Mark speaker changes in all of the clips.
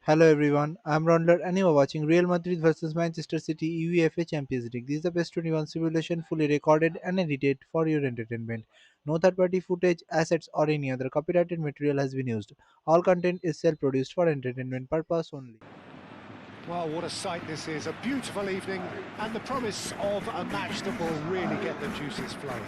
Speaker 1: Hello everyone, I'm Rondler and you are watching Real Madrid versus Manchester City UEFA Champions League. This is the best 21 simulation fully recorded and edited for your entertainment. No third party footage, assets, or any other copyrighted material has been used. All content is self produced for entertainment purpose only.
Speaker 2: Well, what a sight this is. A beautiful evening and the promise of a match that will really get the juices flowing.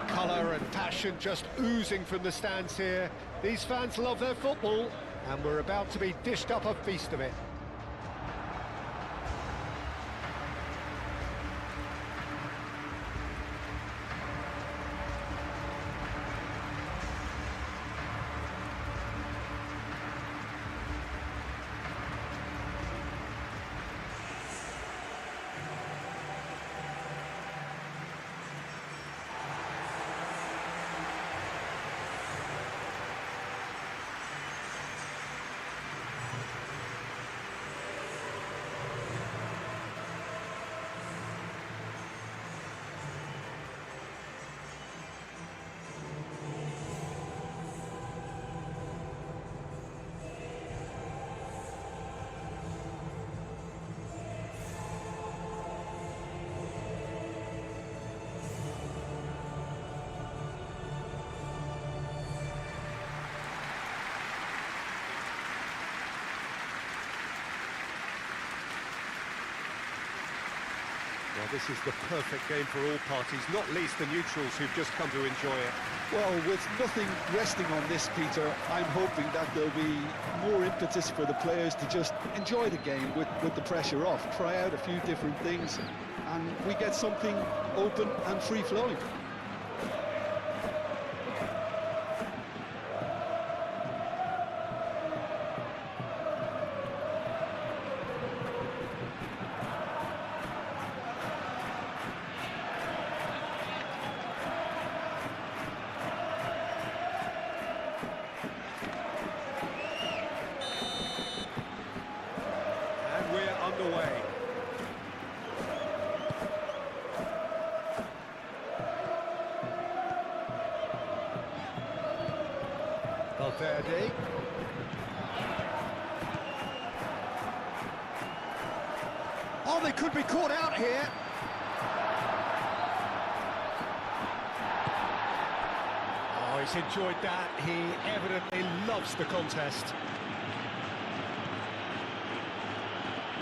Speaker 2: Colour and passion just oozing from the stands here. These fans love their football and we're about to be dished up a feast of it. Well, this is the perfect game for all parties, not least the neutrals who've just come to enjoy it.
Speaker 3: Well, with nothing resting on this, Peter, I'm hoping that there'll be more impetus for the players to just enjoy the game with the pressure off, try out a few different things, and we get something open and free-flowing.
Speaker 2: And we're underway. Valverde. Oh, they could be caught out here. Oh, he's enjoyed that. He evidently loves the contest.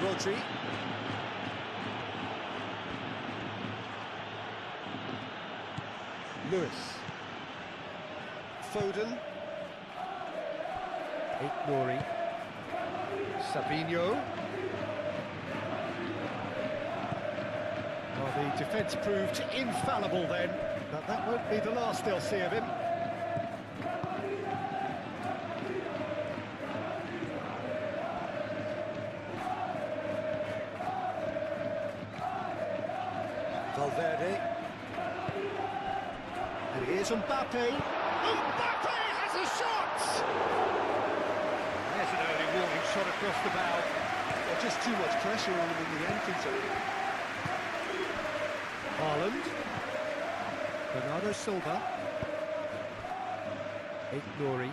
Speaker 2: Rodri. Lewis. Foden. Nori. Savinho. Well, the defence proved infallible then, but that won't be the last they'll see of him. Valverde. And here's Mbappe. Mbappe has a shot! There's an early warning shot across the bow.
Speaker 3: Well, just too much pressure on them in the entrance area.
Speaker 2: Haaland. Bernardo Silva. Nori.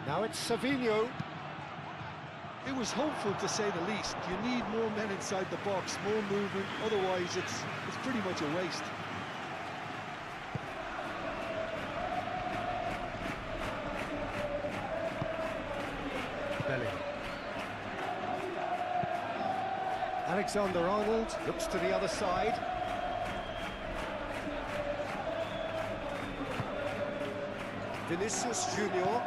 Speaker 2: Now it's Savinho.
Speaker 3: It was hopeful, to say the least. You need more men inside the box, more movement, otherwise it's pretty much a waste.
Speaker 2: Belly. Alexander-Arnold looks to the other side. Vinicius Junior.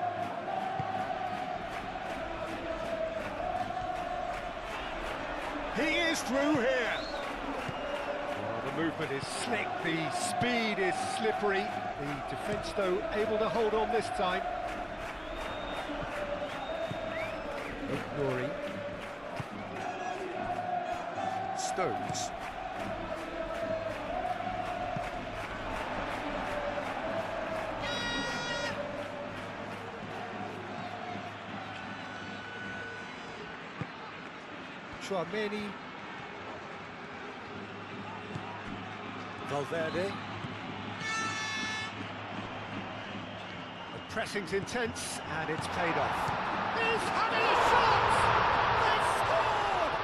Speaker 2: He is through here. Well, the movement is slick, the speed is slippery. The defence, though, able to hold on this time. Nori. Stones. Chouameni. Valverde. Pressing's intense, and it's paid off. He's having a shot! They've scored!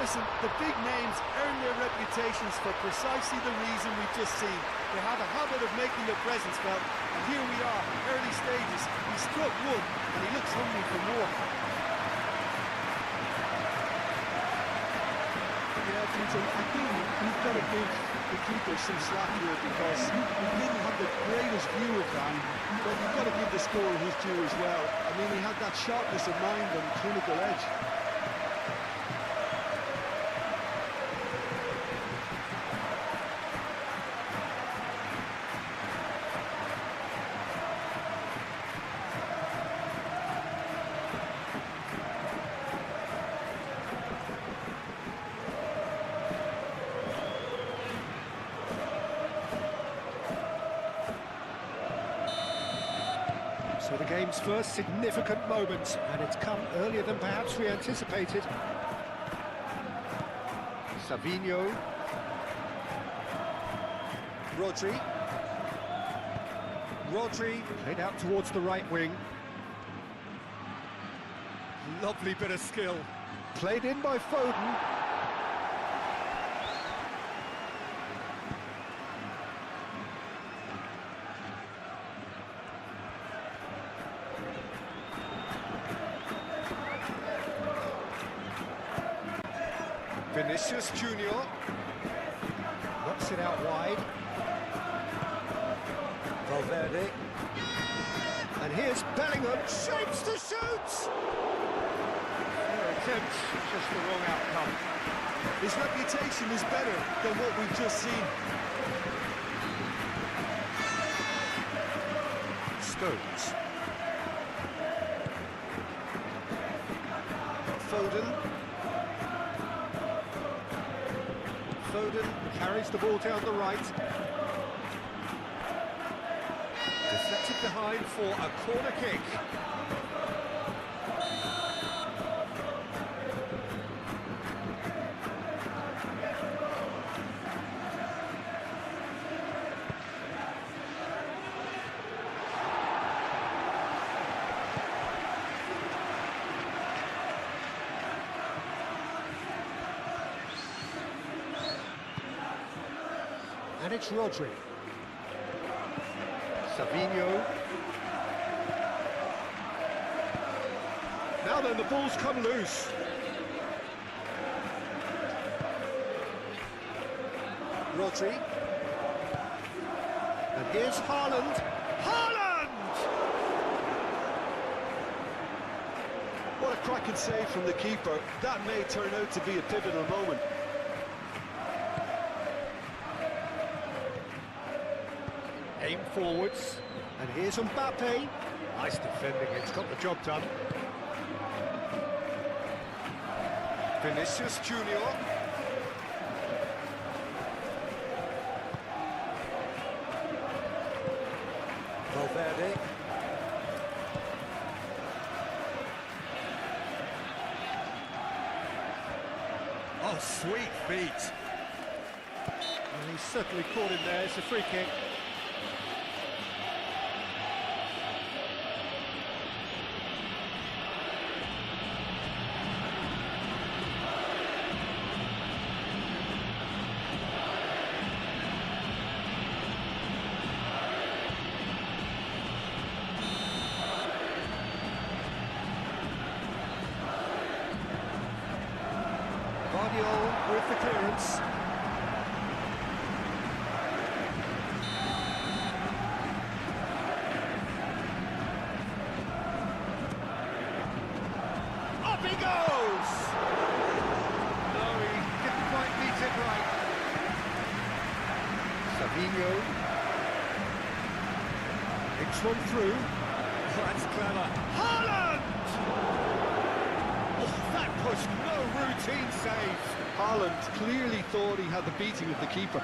Speaker 3: Listen, the big names earn their reputations for precisely the reason we've just seen. They have a habit of making their presence felt, and here we are, early stages. He struck one, and he looks hungry for more. Yeah, Peter, I think we've got to give the keeper some slack here because he didn't have the greatest view of that, but you've got to give the scorer his due as well. I mean, he had that sharpness of mind and clinical edge.
Speaker 2: So the game's first significant moment, and it's come earlier than perhaps we anticipated. Savinho. Rodri. Rodri played out towards the right wing. Lovely bit of skill. Played in by Foden. Vinicius Junior knocks it out wide. Valverde. And here's Bellingham, shapes to shoot! Fair attempt, just the wrong outcome.
Speaker 3: His reputation is better than what we've just seen.
Speaker 2: Stones. Foden. Foden carries the ball down the right. Deflected behind for a corner kick. And it's Rodri. Savinho. Now then, the ball's come loose. Rodri. And here's Haaland. Haaland!
Speaker 3: What a cracking save from the keeper. That may turn out to be a pivotal moment.
Speaker 2: Aim forwards, and here's Mbappe. Nice defending, it's got the job done. Vinicius Junior. Valverde. Oh, sweet feet. And he's certainly caught him there, it's a free kick. With the clearance. Up he goes! No, he didn't quite beat it right. Savinho. Hits one through. Oh, that's clever. Haaland! Oh, that was no routine save.
Speaker 3: Haaland clearly thought he had the beating of the keeper.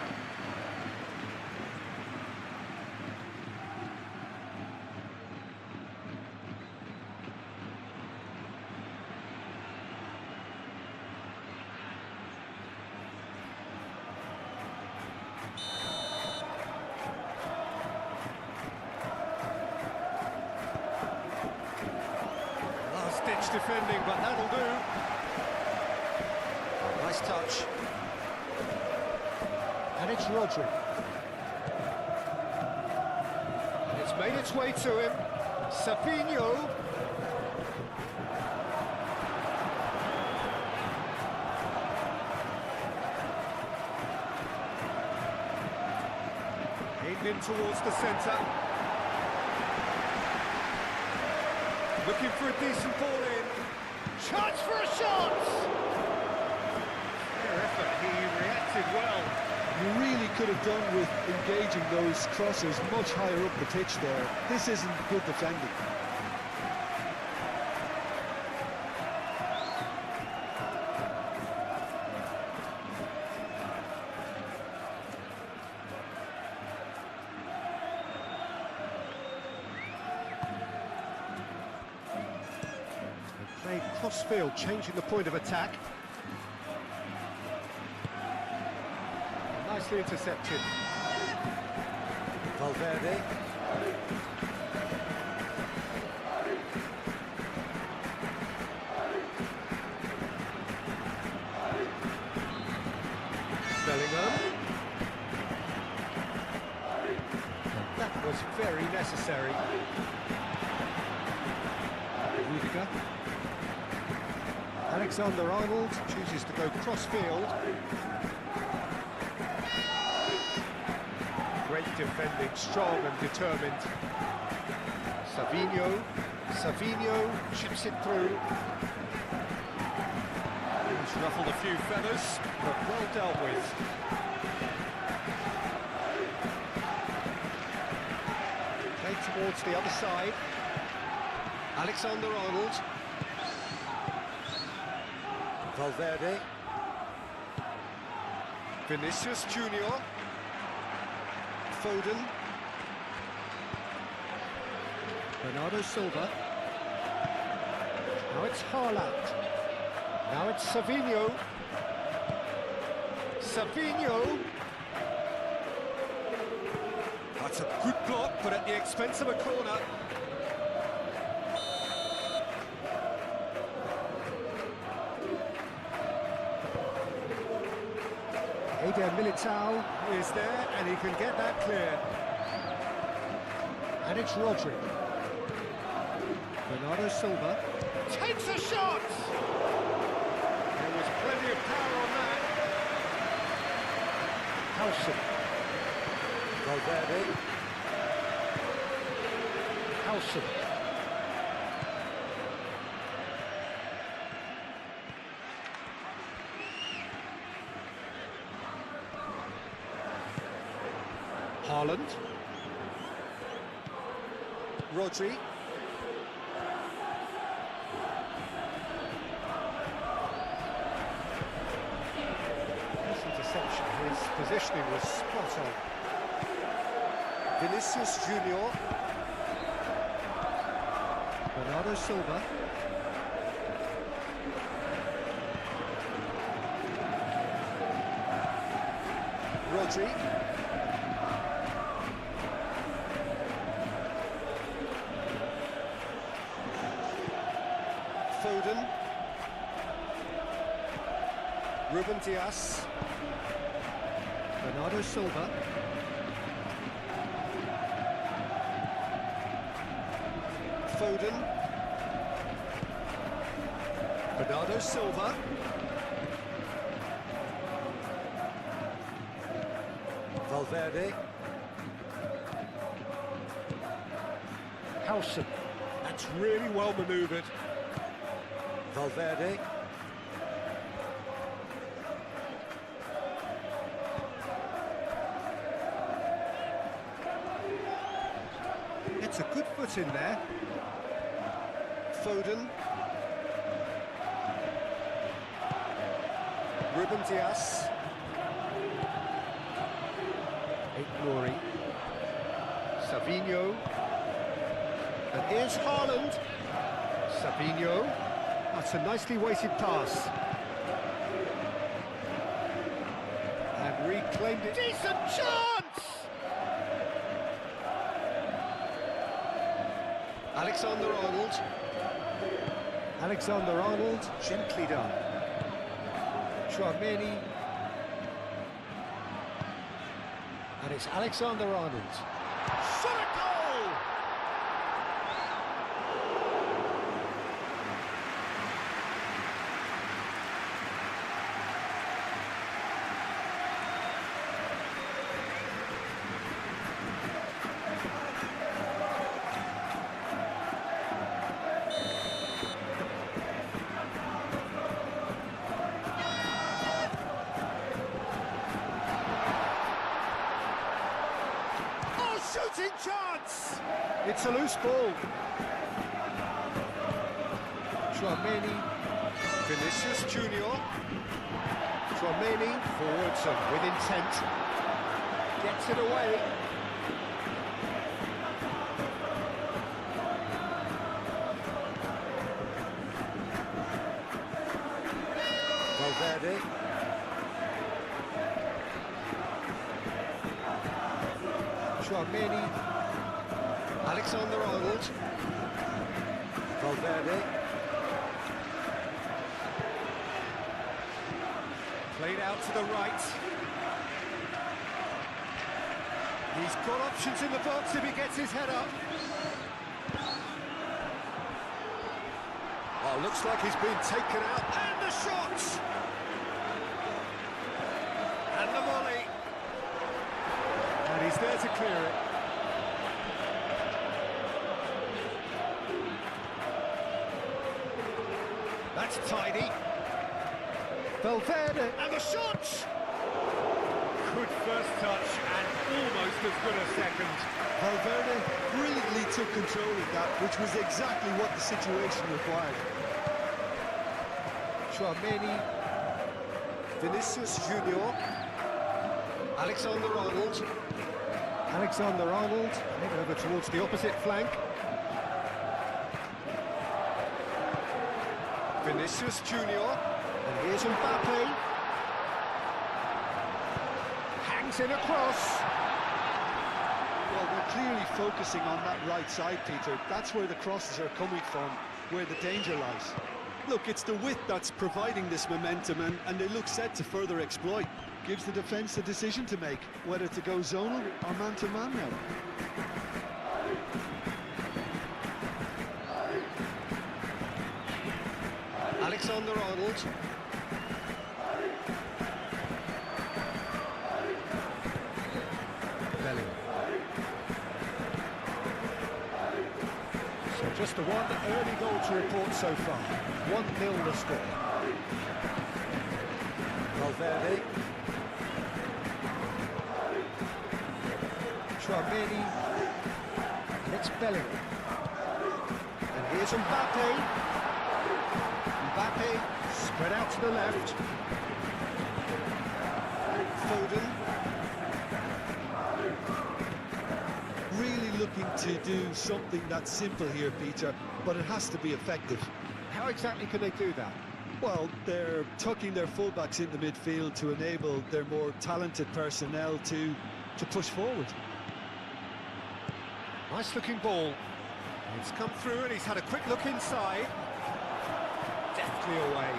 Speaker 2: defending, but that'll do. Nice touch. And it's Rodri. And it's made its way to him. Savinho. Aimed in towards the centre. Looking for a decent ball in. Chance for a shot! Fair effort, he reacted well.
Speaker 3: You really could have done with engaging those crosses much higher up the pitch there. This isn't good defending.
Speaker 2: Played cross-field, changing the point of attack. Nicely intercepted. Valverde. Bellingham. That was very necessary. Rudiger. Alexander-Arnold chooses to go cross-field. Great defending, strong and determined. Savinho chips it through. He's ruffled a few feathers, but well dealt with. Played towards the other side. Alexander-Arnold. Valverde. Vinicius Junior. Foden. Bernardo Silva. Now it's Haaland. Now it's Savinho. That's a good block, but at the expense of a corner. Eder Militao is there, and he can get that clear. And it's Rodri. Bernardo Silva takes a shot! There was plenty of power on that. Howson. Valverde. Howson. Haaland. Rodri. This interception, his positioning was spot on. Vinicius Junior. Bernardo Silva. Rodri. Foden. Ruben Dias. Bernardo Silva. Foden. Bernardo Silva. Valverde. Howson. That's really well manoeuvred. Valverde. It's a good foot in there. Foden. Ruben Dias. Ignori. Savinho. And here's Haaland. Savinho. That's a nicely weighted pass. And reclaimed it. Decent chance! Alexander-Arnold. Alexander-Arnold, gently done. Chouameni. And it's Alexander-Arnold. Shot a goal! Shooting chance! It's a loose ball. Chouameni, Vinicius Junior. Chouameni, forwards and with intent. Gets it away. Valverde. Chouameni, Alexander-Arnold, Valverde, played out to the right. He's got options in the box if he gets his head up. Oh, looks like he's been taken out, and the shot! And the volley. And he's there to clear it. That's tidy. Valverde, and the shot! Good first touch, and almost as good a second.
Speaker 3: Valverde brilliantly took control of that, which was exactly what the situation required.
Speaker 2: Chouameni, Vinicius Junior, Alexander-Arnold. Alexander-Arnold, maybe over towards the opposite flank. Vinicius Junior, and here's Mbappe. Hangs in across.
Speaker 3: Well, they're clearly focusing on that right side, Peter. That's where the crosses are coming from, where the danger lies. Look, it's the width that's providing this momentum, and they look set to further exploit. Gives the defence a decision to make, whether to go zonal or man-to-man now.
Speaker 2: Alexander-Arnold. Bellingham. So just the one early goal to report so far. 1-0 the score. Valverde. Chouameni. And it's Bellingham. And here's Mbappe. Mbappe spread out to the left. Foden.
Speaker 3: Really looking to do something that's simple here, Peter, but it has to be effective.
Speaker 2: How exactly can they do that?
Speaker 3: Well, they're tucking their fullbacks in the midfield to enable their more talented personnel to push forward.
Speaker 2: Nice looking ball. It's come through and he's had a quick look inside. Deftly away.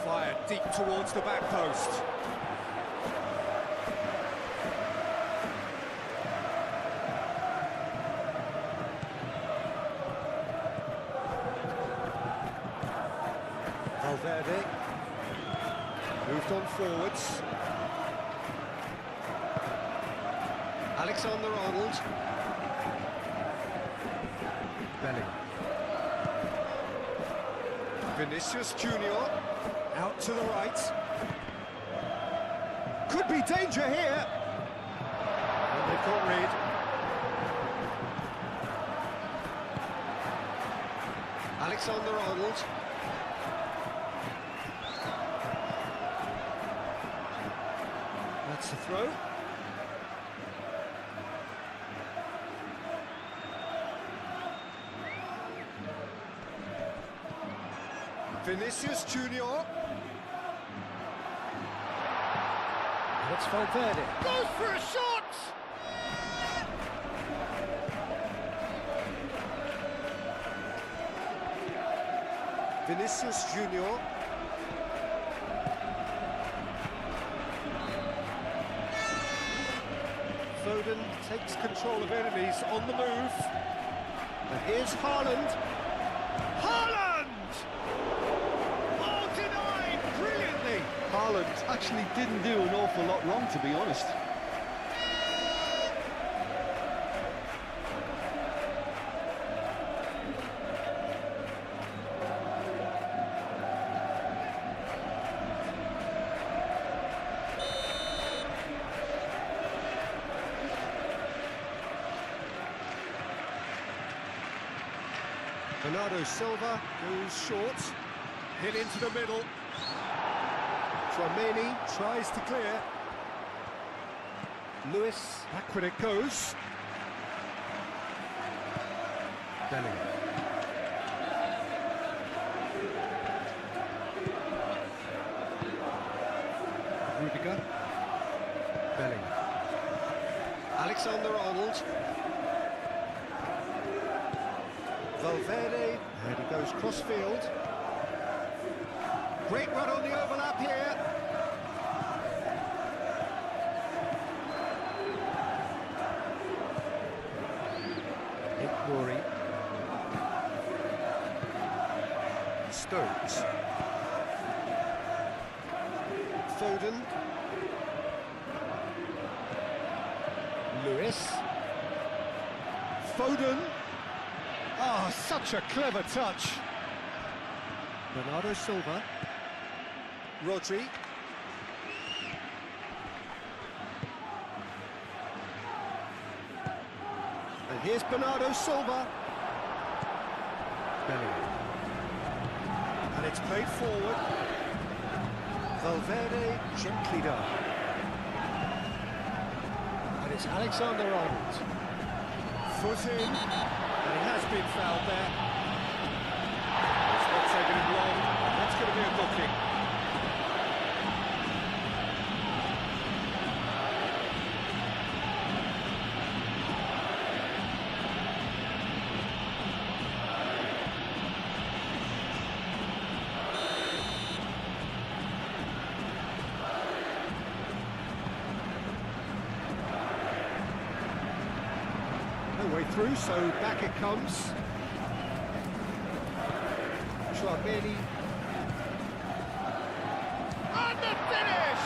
Speaker 2: Fired deep towards the back post. Valverde moved on forwards. Alexander-Arnold. Bellingham. Vinicius Junior out to the right. Could be danger here. And they've got Reed. Alexander-Arnold. That's the throw. Vinicius Junior. And it's Valverde. Goes for a shot! Vinicius Junior. Foden takes control of enemies on the move. And here's Haaland. Haaland! Oh, denied brilliantly!
Speaker 3: Haaland actually didn't do an awful lot wrong, to be honest.
Speaker 2: Bernardo Silva goes short, hit into the middle. Tchouaméni tries to clear. Lewis, back when it goes. Bellingham. Rudiger. Bellingham. Alexander-Arnold. Valverde, and he goes cross-field. Great run on the overlap here. Rory. Stones. Foden. Lewis. Foden. Oh, such a clever touch. Bernardo Silva. Rodri. And here's Bernardo Silva. Bellingham. And it's played forward. Valverde gently done. And it's Alexander-Arnold. Foot in. And he has been fouled there. It's not taking him long. That's going to be a booking. No way through, so back it comes. Tchouaméni. And the finish!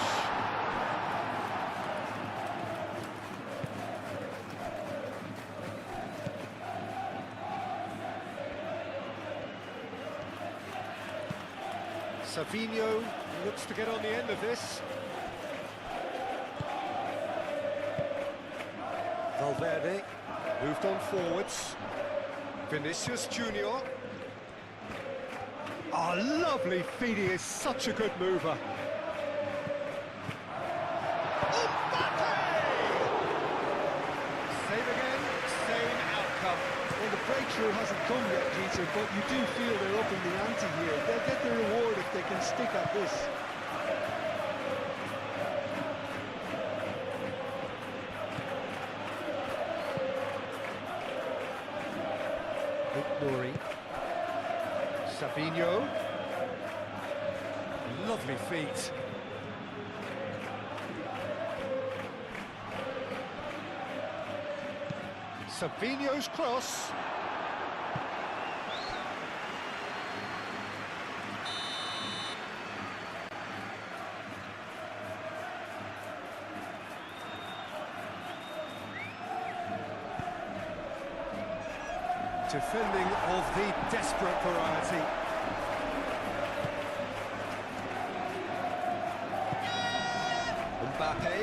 Speaker 2: Savinho looks to get on the end of this. Valverde moved on forwards. Vinicius Junior. Oh, lovely feed, he is such a good mover. Mbappe! Save again, same outcome.
Speaker 3: Well, the breakthrough hasn't come yet, Peter, but you do feel they're upping the ante here. They'll get the reward if they can stick at this.
Speaker 2: Rory. Savinho. Lovely feet. Savinho's cross. Defending of the desperate variety. Mbappe,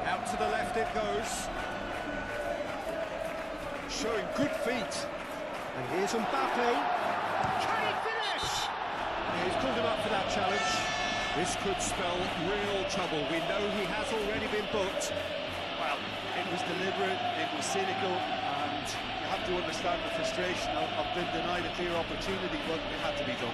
Speaker 2: out to the left it goes. Showing good feet. And here's Mbappe. Can he finish? Yeah, he's called him up for that challenge. This could spell real trouble. We know he has already been booked.
Speaker 3: Well, it was deliberate, it was cynical, and you have to understand the frustration of being denied a clear opportunity, but it had to be done.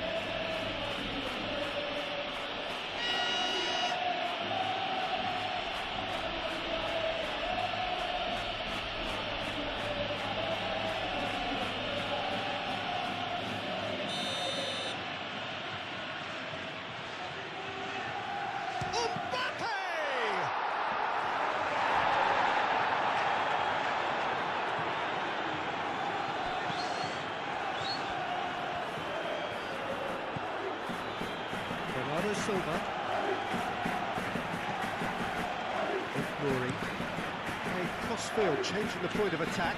Speaker 2: Bernardo Silva. Rory. A crossfield, changing the point of attack.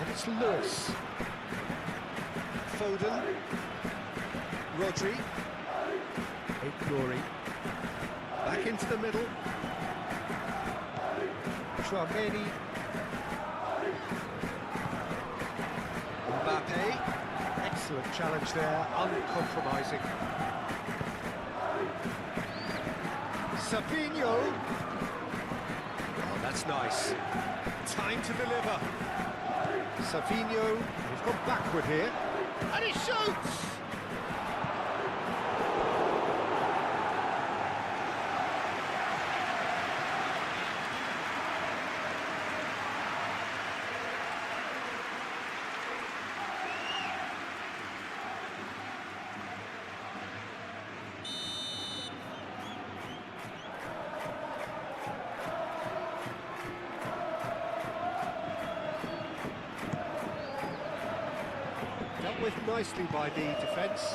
Speaker 2: And it's Lewis. Foden. Rodri. Rory. Back into the middle. Chouameni. Mbappe. Excellent challenge there, uncompromising. Savinho. Oh, that's nice. Time to deliver. Savinho, he's gone backward here. And he shoots! Dealt with nicely by the defence.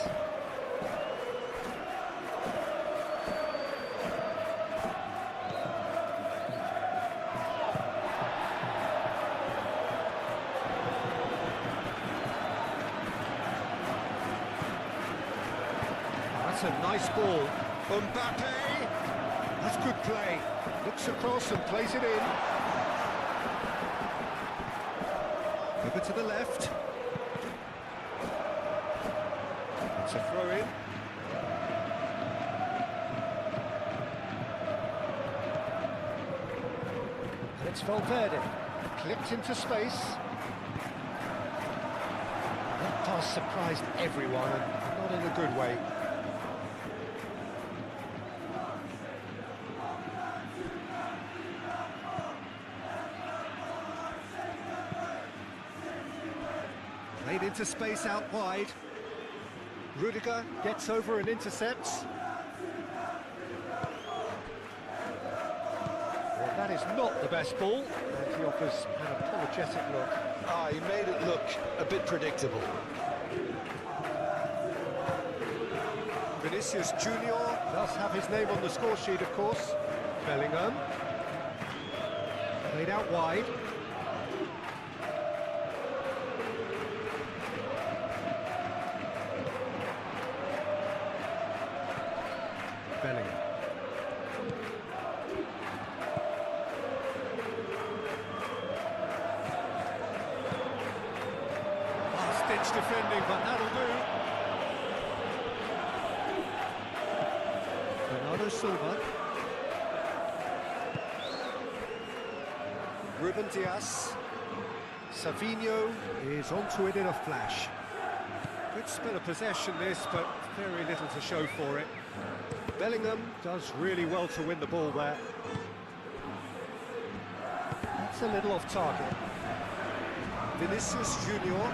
Speaker 2: That's a nice ball. Mbappe! That's good play. Looks across and plays it in. Over to the left. It's a throw-in. And it's Valverde. Clipped into space. That pass surprised everyone, and not in a good way. Played into space out wide. Rudiger gets over and intercepts. Well, that is not the best ball, and he offers an apologetic look.
Speaker 3: He made it look a bit predictable.
Speaker 2: Vinicius Junior does have his name on the score sheet, of course. Bellingham. Played out wide. Bellingham. Last-ditch defending, but that'll do. Bernardo Silva. Ruben Dias. Savinho is onto it in a flash. Good spell of possession this, but very little to show for it. Bellingham does really well to win the ball there. That's a little off target. Vinicius Junior.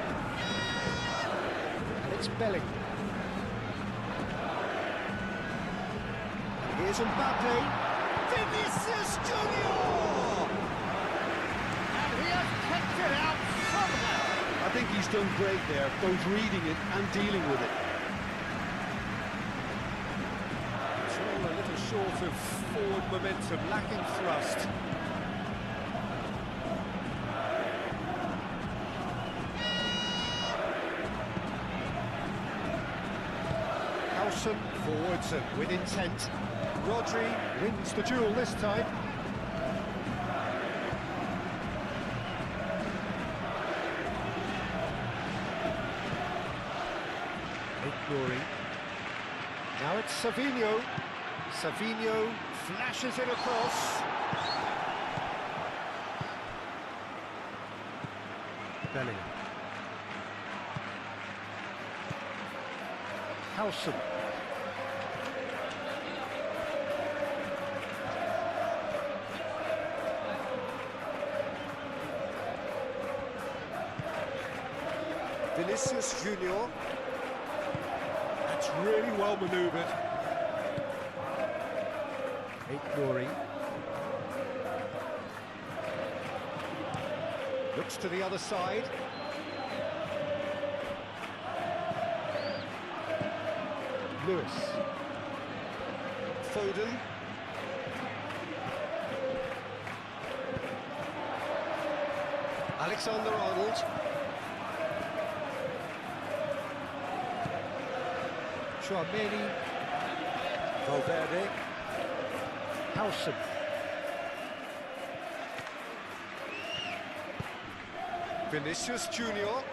Speaker 2: And it's Bellingham. And here's Mbappe. Vinicius Junior! And he has kept it out somehow.
Speaker 3: I think he's done great there, both reading it and dealing with it.
Speaker 2: A little short of forward momentum, lacking thrust. Howson forwards and with intent. Rodri wins the duel this time. Rory. Now it's Savinho. Savinho flashes it across. Bellingham. Howson. Vinicius Junior. That's really well manoeuvred. Rory. Looks to the other side. Lewis. Foden. Alexander-Arnold. Chouameni. Valverde. Howson. Vinicius Junior.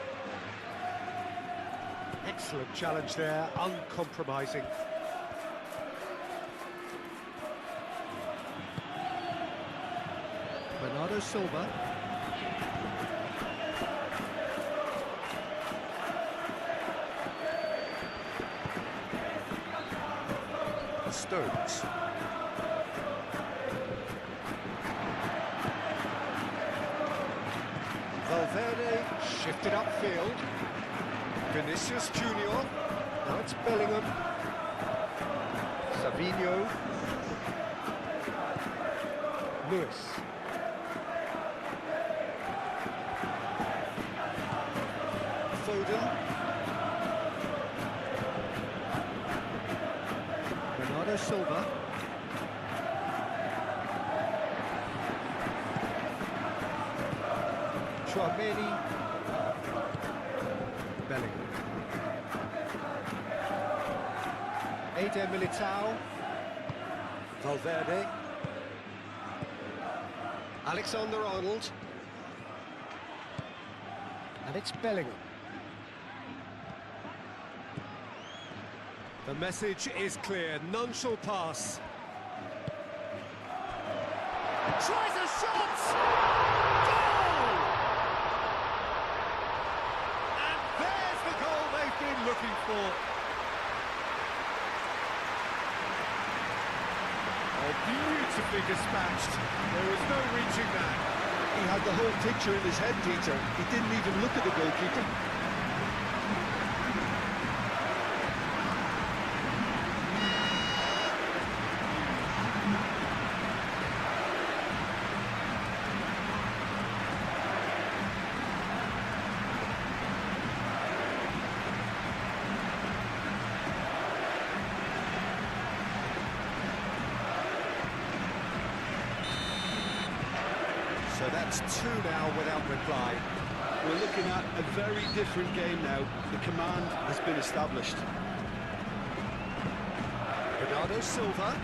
Speaker 2: Excellent challenge there, uncompromising. Bernardo Silva. Stones. Valverde shifted upfield. Vinicius Junior. Now it's Bellingham. Savinho. Lewis. Foden. Bernardo Silva. Chouameni. Bellingham. Eder Militao. Valverde. Alexander-Arnold. And it's Bellingham. The message is clear, none shall pass. Tries a shot! Goal! And there's the goal they've been looking for. Oh, beautifully dispatched. There was no reaching that.
Speaker 3: He had the whole picture in his head, Peter. He didn't even look at the goalkeeper.
Speaker 2: So that's two now without reply.
Speaker 3: We're looking at a very different game now. The command has been established.
Speaker 2: Bernardo Silva.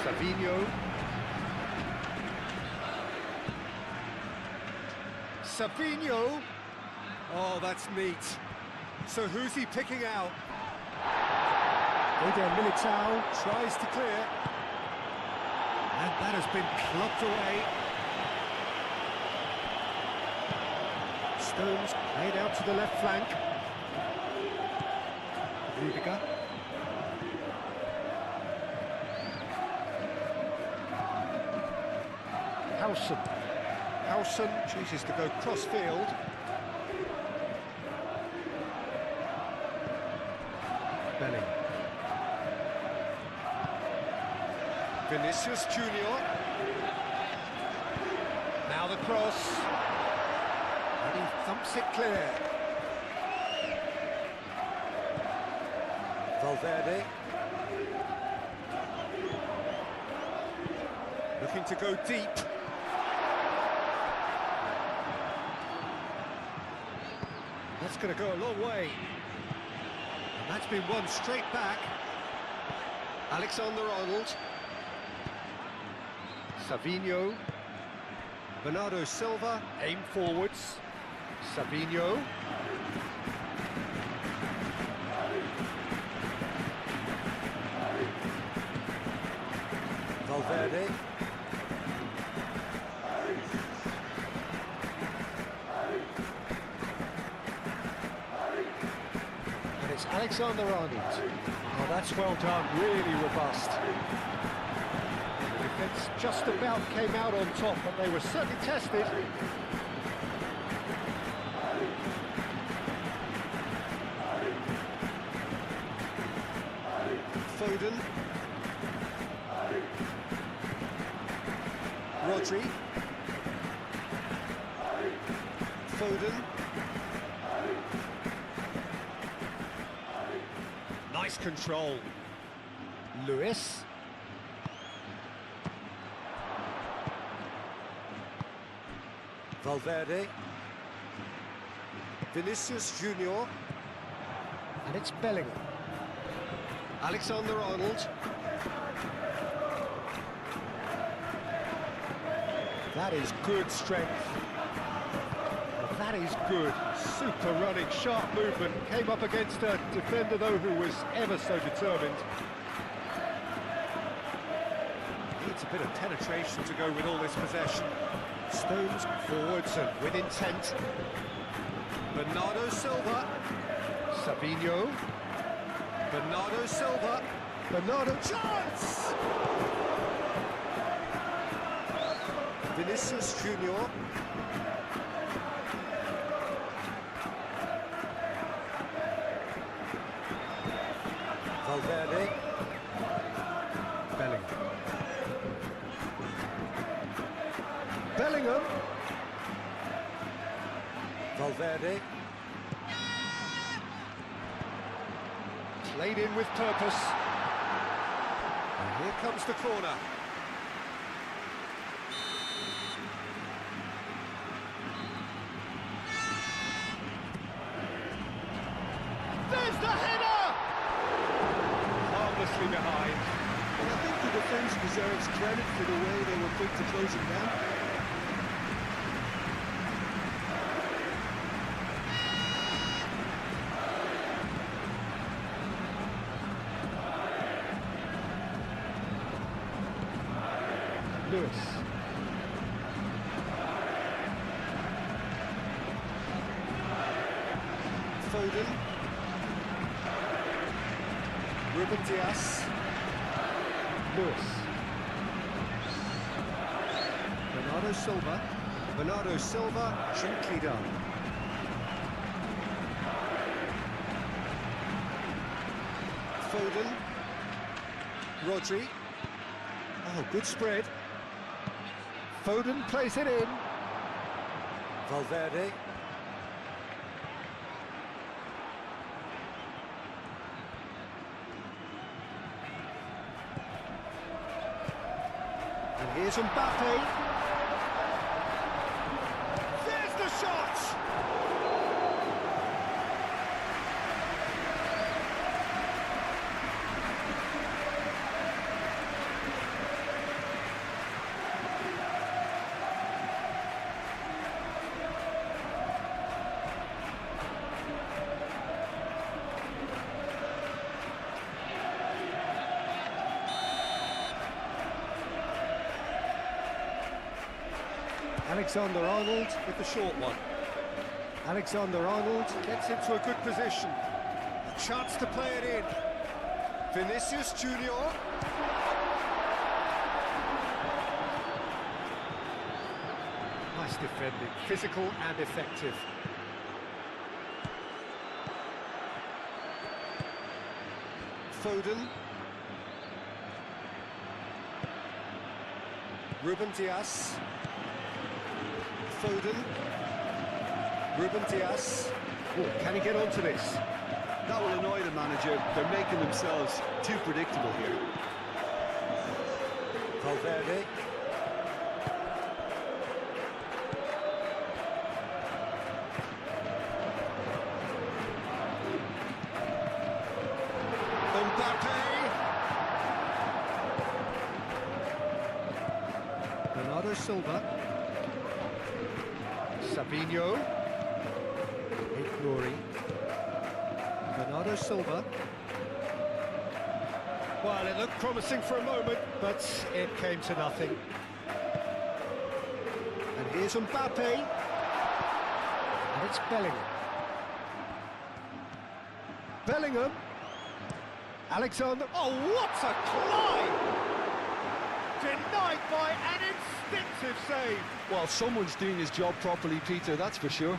Speaker 2: Savinho. Savinho. Oh, that's neat. So who's he picking out? Eder Militao tries to clear. And that has been clubbed away. Stones played out to the left flank. Rudiger. Howson chooses to go cross-field. Bellingham. Vinicius Junior. Now the cross. And he thumps it clear. Valverde. Looking to go deep. That's going to go a long way. And that's been won straight back. Alexander-Arnold. Savinho. Bernardo Silva, aim forwards. Savinho. Valverde. And it's Alexander-Arnold. Oh, that's well done, really robust. The defence just about came out on top, but they were certainly tested. Foden. Rodri. Foden. takes control. Lewis. Valverde. Vinicius Junior. And it's Bellingham. Alexander-Arnold. That is good strength. That is good. Super running, sharp movement. Came up against a defender, though, who was ever so determined. Needs a bit of penetration to go with all this possession. Stones forwards and with intent. Bernardo Silva. Savinho. Bernardo Silva. Bernardo, chance! Vinicius Junior. Valverde. Bellingham. Bellingham. Valverde. Played in with purpose. And here comes the corner. There's the header! Harmlessly behind.
Speaker 3: And I think the defence deserves credit for the way they were quick to close him down.
Speaker 2: Lewis. Foden. Ruben Dias. Lewis. Bernardo Silva. Bernardo Silva, gently done. Foden. Rodri. Oh, good spread. Foden plays it in. Valverde. And here's Mbappe. There's the shot! Alexander-Arnold with the short one. Alexander-Arnold gets into a good position. A chance to play it in. Vinicius Junior. Nice defending, physical and effective. Foden. Ruben Dias. Foden. Ruben Dias. Oh, can he get onto this?
Speaker 3: That will annoy the manager. They're making themselves too predictable here.
Speaker 2: Valverde. Mbappe. Bernardo Silva. Savinho. Glory. Bernardo Silva. Well, it looked promising for a moment, but it came to nothing. And here's Mbappe. And it's Bellingham. Bellingham. Alexander. Oh, what a climb! Denied by an instinctive save.
Speaker 3: Well, someone's doing his job properly, Peter, that's for sure.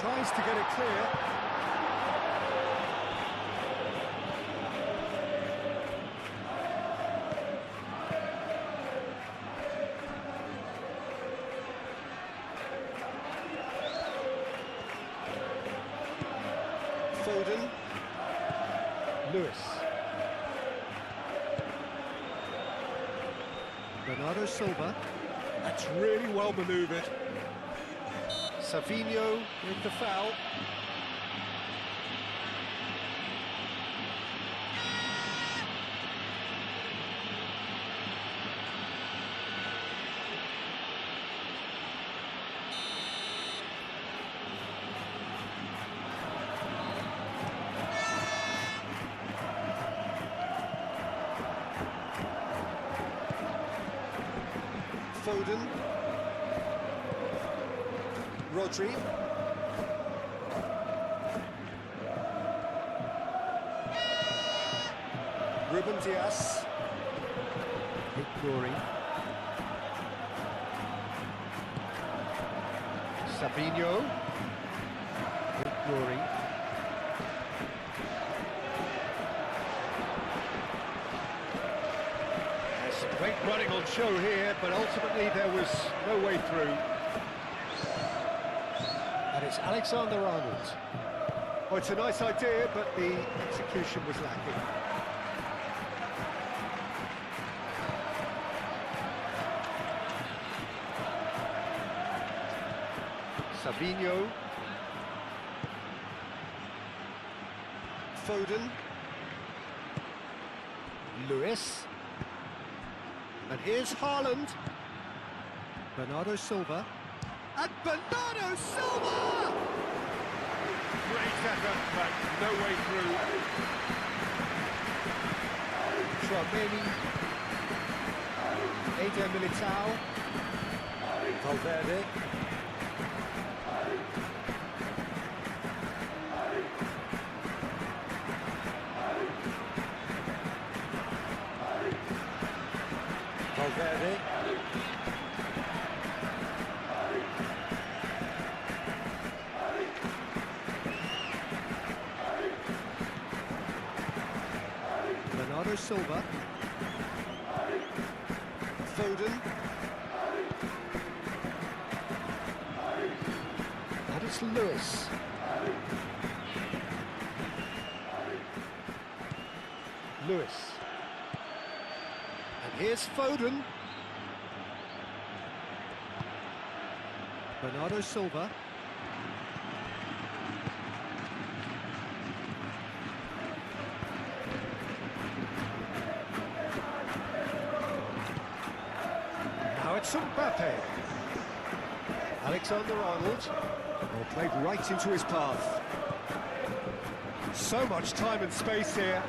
Speaker 2: Tries to get it clear. Foden. Lewis. Bernardo Silva. That's really well manoeuvred. Savinho with the foul. Foden. Rodri. Ruben Dias. Ignoring. Savinho. Ignoring. There's great running on show here, but ultimately there was no way through. And it's Alexander-Arnold. Oh, it's a nice idea, but the execution was lacking. Savinho. Foden. Lewis. And here's Haaland. Bernardo Silva. And Bernardo Silva! Great effort, but no way through. Tchouaméni. Eder Militao. Valverde. Valverde. Bernardo Silva. Foden. And it's Lewis. Lewis. And here's Foden. Bernardo Silva. Now it's Mbappe. Alexander-Arnold. Well, played right into his path. So much time and space here.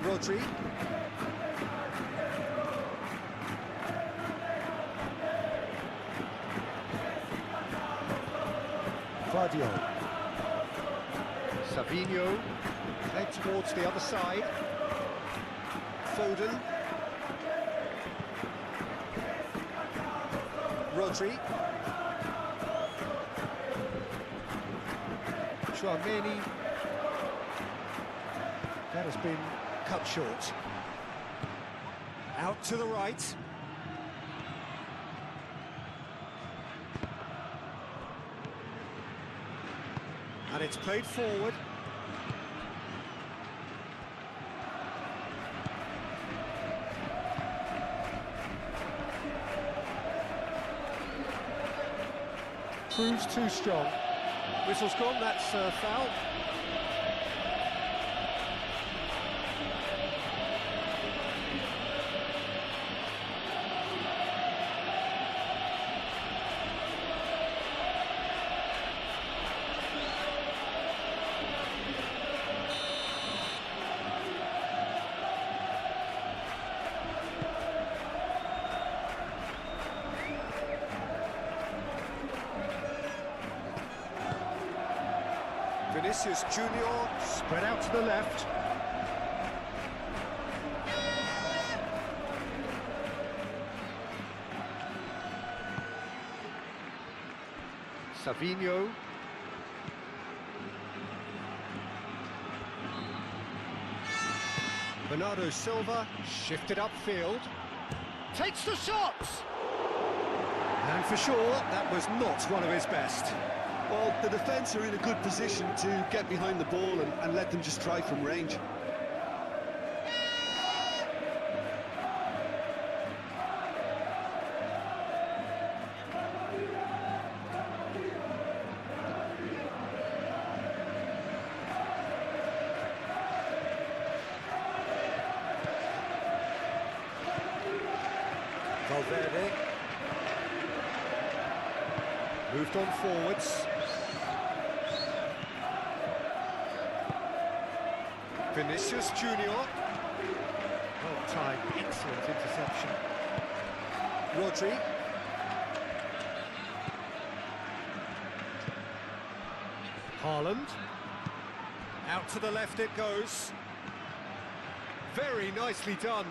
Speaker 2: Rodri. Guardiola. Savinho. Played towards the other side. Foden. Rodri. Tchouaméni. That has been cut short. Out to the right. And it's played forward. Proves too strong. Whistle's gone, that's a foul. Vinicius Junior spread out to the left. Savinho. Bernardo Silva, shifted upfield. Takes the shot! And for sure, that was not one of his best.
Speaker 3: Well, the defence are in a good position to get behind the ball and let them just try from range.
Speaker 2: Valverde. Moved on forwards. Vinicius Junior. Well timed, excellent interception. Rodri. Haaland. Out to the left it goes. Very nicely done.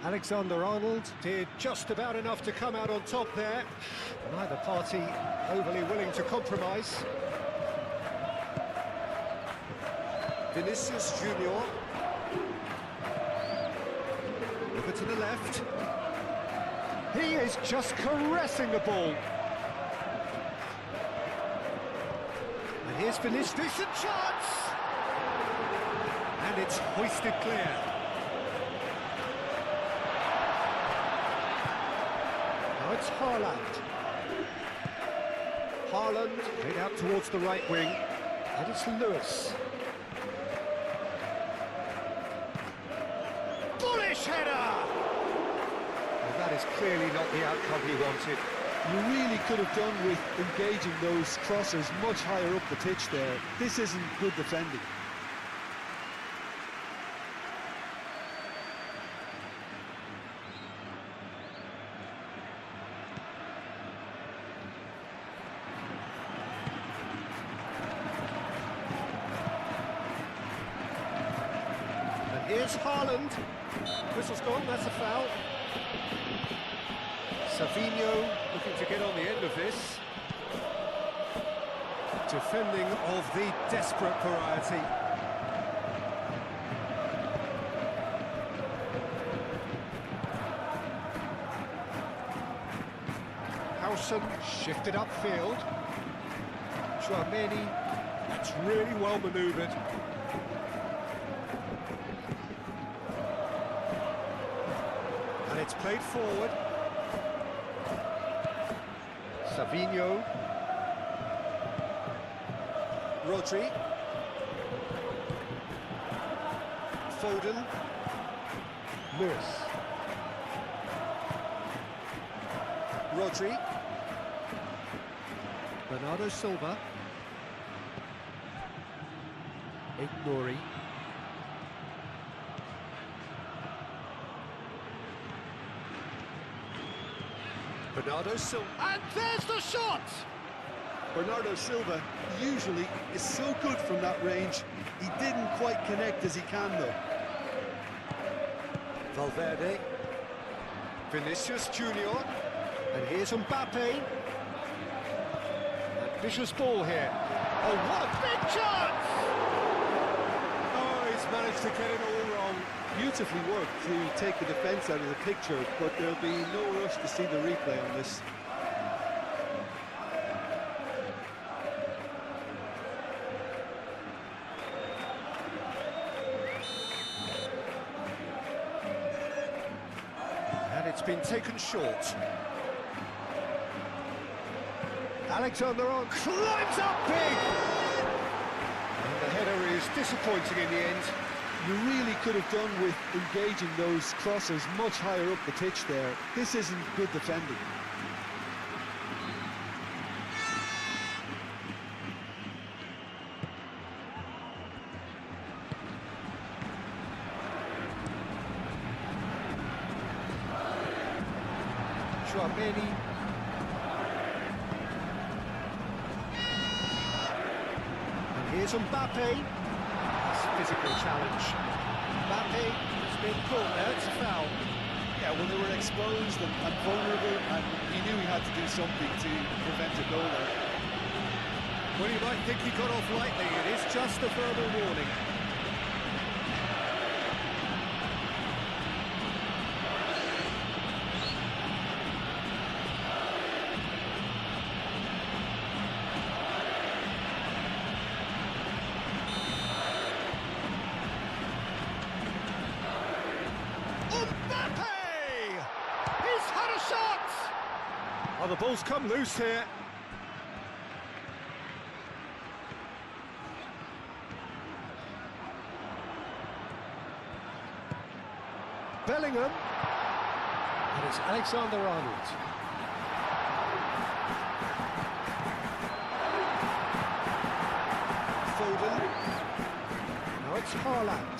Speaker 2: Alexander-Arnold did just about enough to come out on top there. Neither party overly willing to compromise. Vinicius Junior. Over to the left. He is just caressing the ball. And here's Vinicius. Decent chance! And it's hoisted clear. Now it's Haaland. Haaland played out towards the right wing. And it's Lewis. Bullish header! Well, that is clearly not the outcome he wanted.
Speaker 3: You really could have done with engaging those crosses much higher up the pitch there. This isn't good defending.
Speaker 2: Here's Haaland. Whistle's gone, that's a foul. Savinho looking to get on the end of this. Defending of the desperate variety. Howson shifted upfield. Chouameni, that's really well manoeuvred. And it's played forward. Savinho. Rodri. Foden. Lewis. Rodri. Bernardo Silva. Ignori. Bernardo Silva, and there's the shot!
Speaker 3: Bernardo Silva usually is so good from that range. He didn't quite connect as he can though.
Speaker 2: Valverde. Vinicius Junior. And here's Mbappe. Ambitious ball here. Oh, what a big chance! Oh, he's managed to get it all wrong.
Speaker 3: Beautifully worked to take the defence out of the picture, but there'll be no rush to see the replay on this.
Speaker 2: And it's been taken short. Alexander-Arnold climbs up big! And the header is disappointing in the end.
Speaker 3: You really could have done with engaging those crosses much higher up the pitch there. This isn't good defending.
Speaker 2: Chouameni. And here's Mbappe. Physical challenge. Mbappe has been caught there, it's a foul.
Speaker 3: Yeah, Yeah, well, they were exposed and vulnerable, and he knew he had to do something to prevent a goal there.
Speaker 2: Well, you might think he got off lightly. It is just a verbal warning. He's had a shot! Oh, the ball's come loose here. Bellingham. And it's Alexander-Arnold. Foden. Now it's Haaland.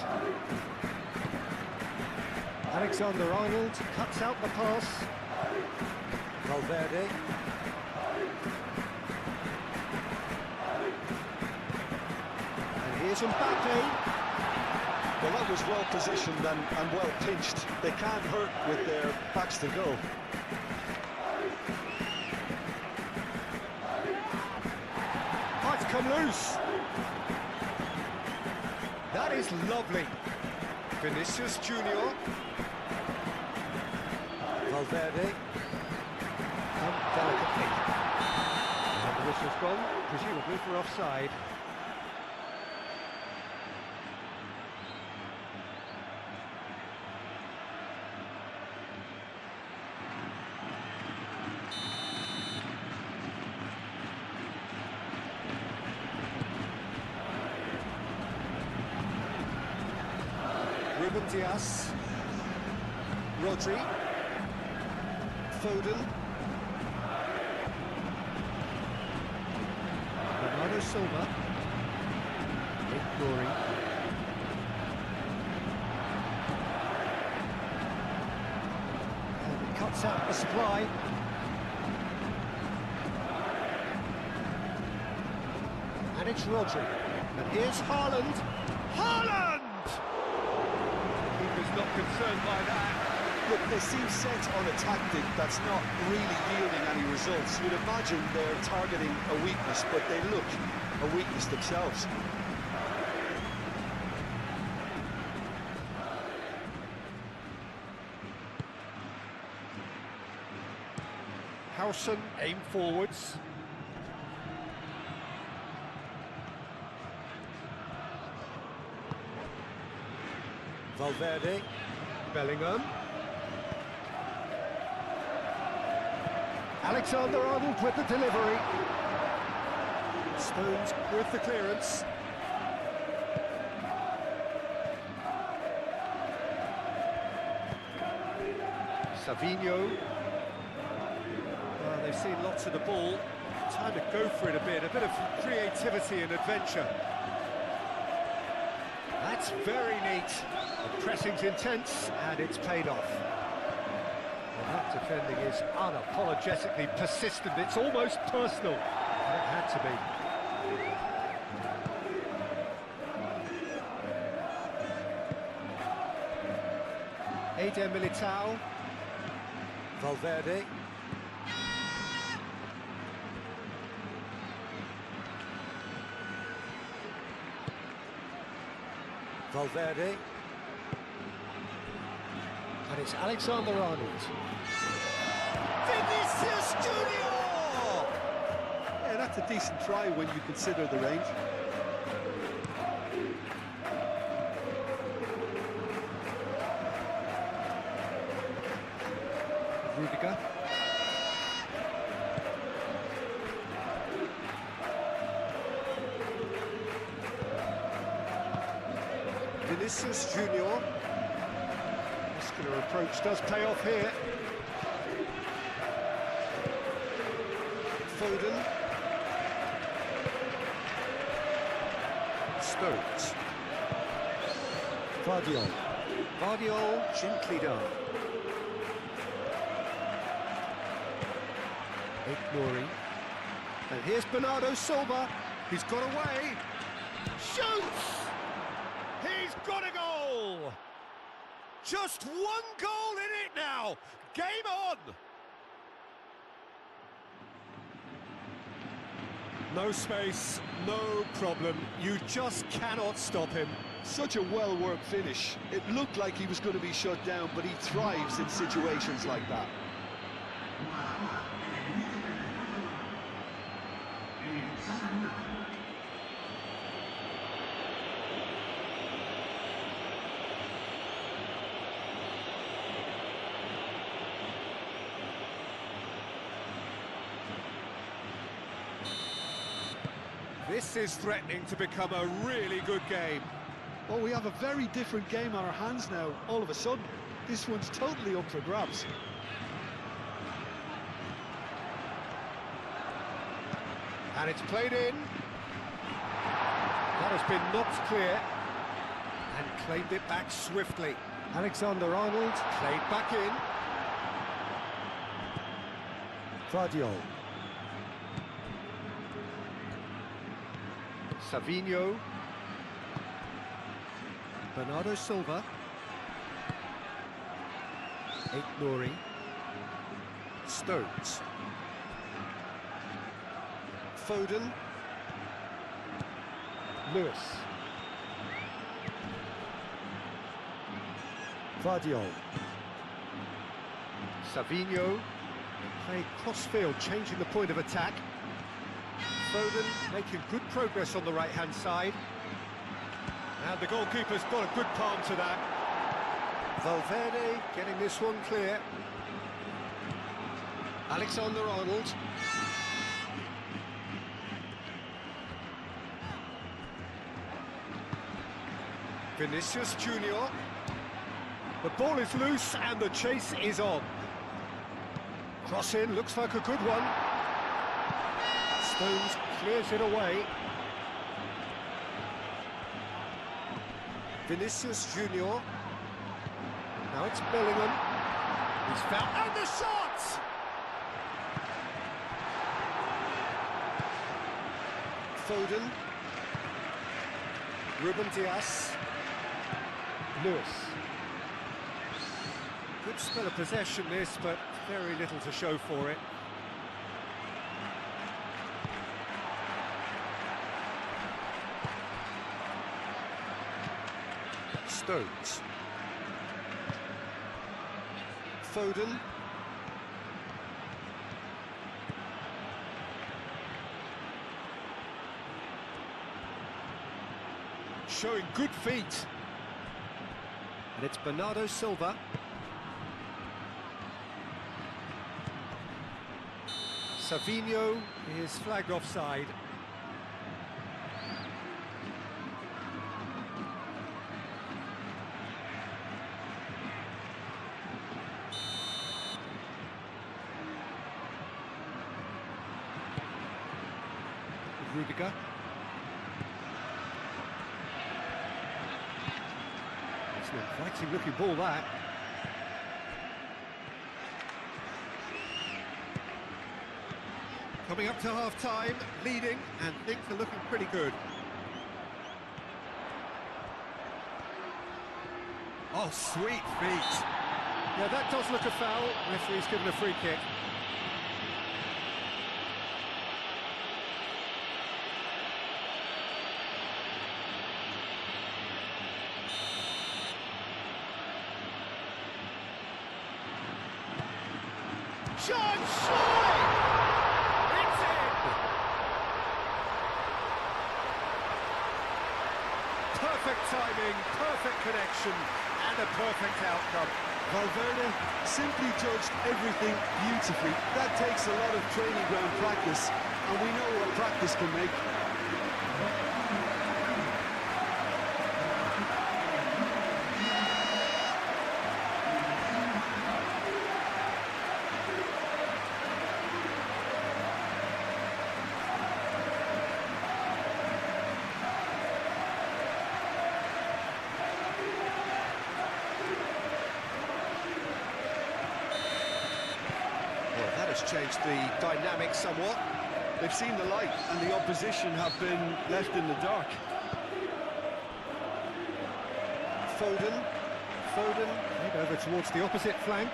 Speaker 2: Alexander-Arnold cuts out the pass. Valverde. And here's Mbappe.
Speaker 3: Well, that was well positioned and well pinched. They can't hurt with their backs to goal.
Speaker 2: Oh, it's come loose. That is lovely. Vinicius Junior. Valverde. And delicately. And the whistle's gone, presumably for offside. Ruben Dias, Rodri, Foden, Bernardo Silva, Ignoring, and he cuts out the supply. And it's Rodri, and here's Haaland. Haaland! Not concerned by that.
Speaker 3: Look, they seem set on a tactic that's not really yielding any results. You'd imagine they're targeting a weakness, but they look a weakness themselves.
Speaker 2: Howson aim forwards. Valverde, Bellingham, Alexander-Arnold with the delivery. Stones with the clearance. Savinho. They've seen lots of the ball. Time to go for it a bit of creativity and adventure. That's very neat. The pressing's intense, and it's paid off. And that defending is unapologetically persistent. It's almost personal. And it had to be. Eder Militao. Valverde. Valverde. And it's Alexander-Arnold. Vinicius Junior!
Speaker 3: Yeah, that's a decent try when you consider the range.
Speaker 2: Rudiger. Vinicius Junior. Muscular approach does pay off here. Foden. Stones. Vardiol. Vardiol gently done. Ignoring. And here's Bernardo Silva. He's got away. Shoots! He's got a goal! Just one goal in it now! Wow! Game on! No space, no problem. You just cannot stop him.
Speaker 3: Such a well-worked finish. It looked like he was going to be shut down, but he thrives in situations like that.
Speaker 2: This is threatening to become a really good game.
Speaker 3: Well, we have a very different game on our hands now, all of a sudden. This one's totally up for grabs.
Speaker 2: And it's played in. That has been knocked clear. And claimed it back swiftly. Alexander-Arnold played back in. Vardiol. Savinho. Bernardo Silva. Nouri. Stones. Foden. Lewis. Vardiol. Savinho. Play cross-field, changing the point of attack. Foden making good progress on the right-hand side. And the goalkeeper's got a good palm to that. Valverde getting this one clear. Alexander-Arnold. Vinicius Junior. The ball is loose and the chase is on. Cross in, looks like a good one. Stones clears it away. Vinicius Junior. Now it's Bellingham. He's found, and the shot! Foden. Ruben Dias. Lewis. Good spell of possession this, but very little to show for it. Stones. Foden. Showing good feet. And it's Bernardo Silva. Savinho is flagged offside. Rudiger. It's an inviting looking ball, that. Coming up to half-time, leading, and things are looking pretty good. Oh, sweet feet. Yeah, that does look a foul. Referee's given a free kick. John Shea! It's in! Perfect timing, perfect connection, and a perfect outcome.
Speaker 3: Valverde simply judged everything beautifully. That takes a lot of training ground practice, and we know what practice can make.
Speaker 2: Well, that has changed the dynamic somewhat.
Speaker 3: They've seen the light, and the opposition have been left in the dark.
Speaker 2: Foden played over towards the opposite flank.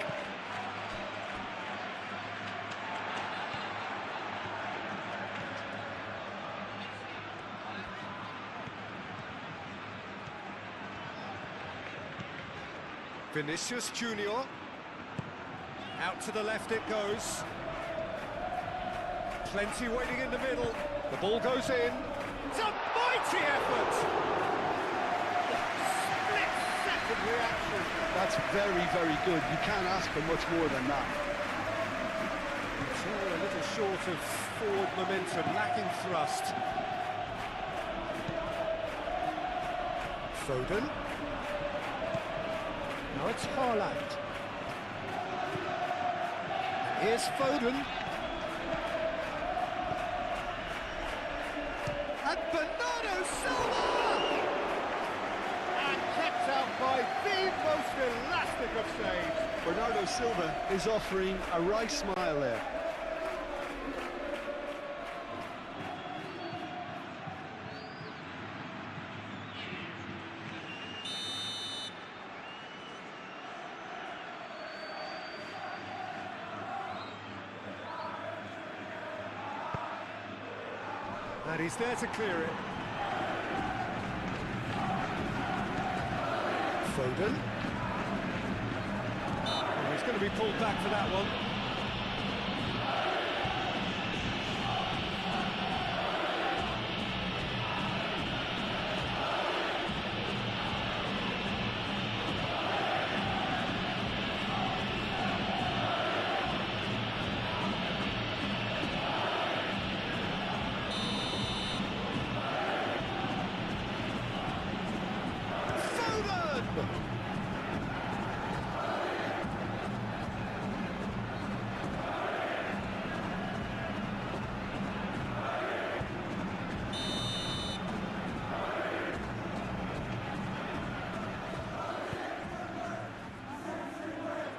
Speaker 2: Vinicius Junior. Out to the left it goes. Plenty waiting in the middle. The ball goes in. It's a mighty effort! Split-second reaction.
Speaker 3: That's very, very good. You can't ask for much more than that.
Speaker 2: Still a little short of forward momentum, lacking thrust. Foden. Now it's Haaland. And here's Foden. And Bernardo Silva! And kept out by the most elastic of saves.
Speaker 3: Bernardo Silva is offering a wry smile there.
Speaker 2: And he's there to clear it. Foden. Oh, he's going to be pulled back for that one.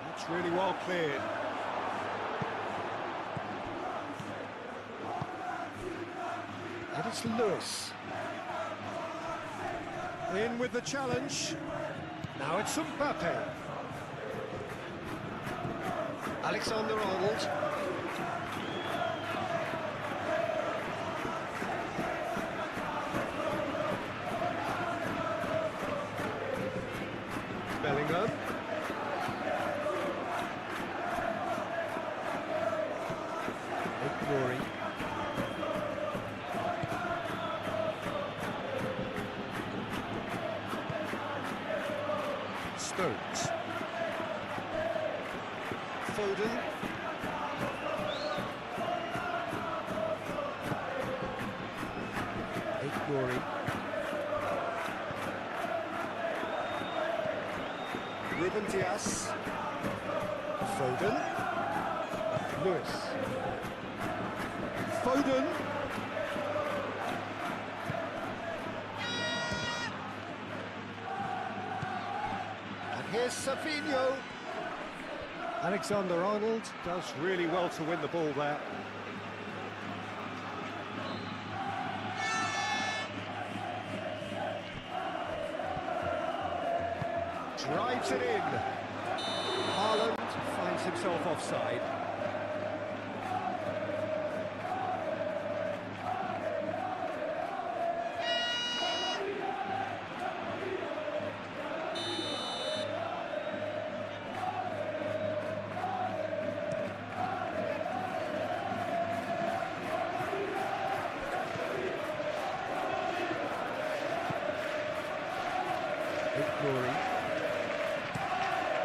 Speaker 2: That's really well cleared. And it's Lewis. In with the challenge. Now it's Mbappe. Alexander-Arnold. Bellingham. Ignoring. Stones. Foden. Ignoring. Ruben Dias. Foden. Lewis. Foden. And here's Savinho. Alexander-Arnold does really well to win the ball there. Drives it in. Haaland finds himself offside. Ignoring.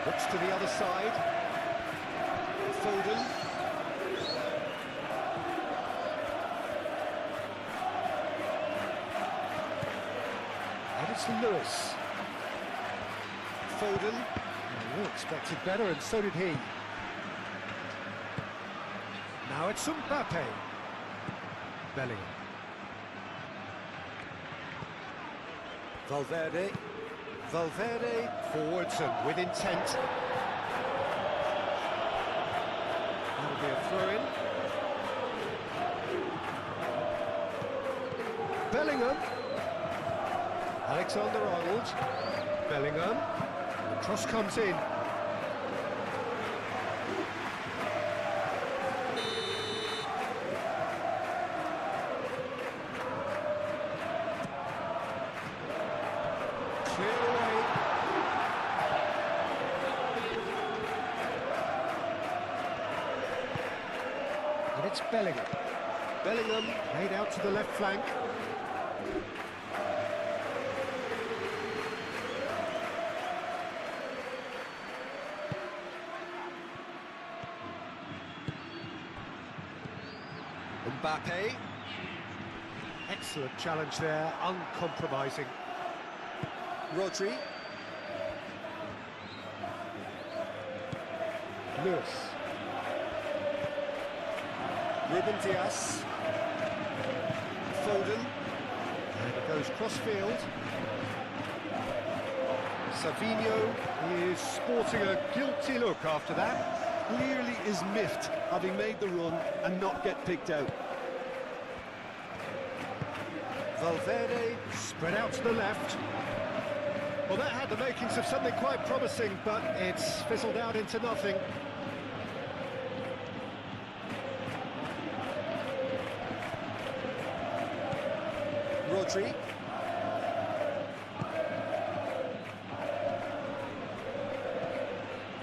Speaker 2: Looks to the other side. Foden. And it's Lewis. Foden. Oh, expected better, and so did he. Now it's Mbappe. Bellingham. Valverde. Valverde forwards and with intent. That'll be a throw-in. Bellingham. Alexander-Arnold. Bellingham. The cross comes in. Clear away. And it's Bellingham. Bellingham played out to the left flank. Mbappe. Excellent challenge there, uncompromising. Rodri. Lewis. Ruben Dias. Foden. And it goes cross-field. Savinho is sporting a guilty look after that.
Speaker 3: Clearly is miffed, having made the run and not get picked out.
Speaker 2: Valverde spread out to the left. Well, that had the makings of something quite promising, but it's fizzled out into nothing. Rodri.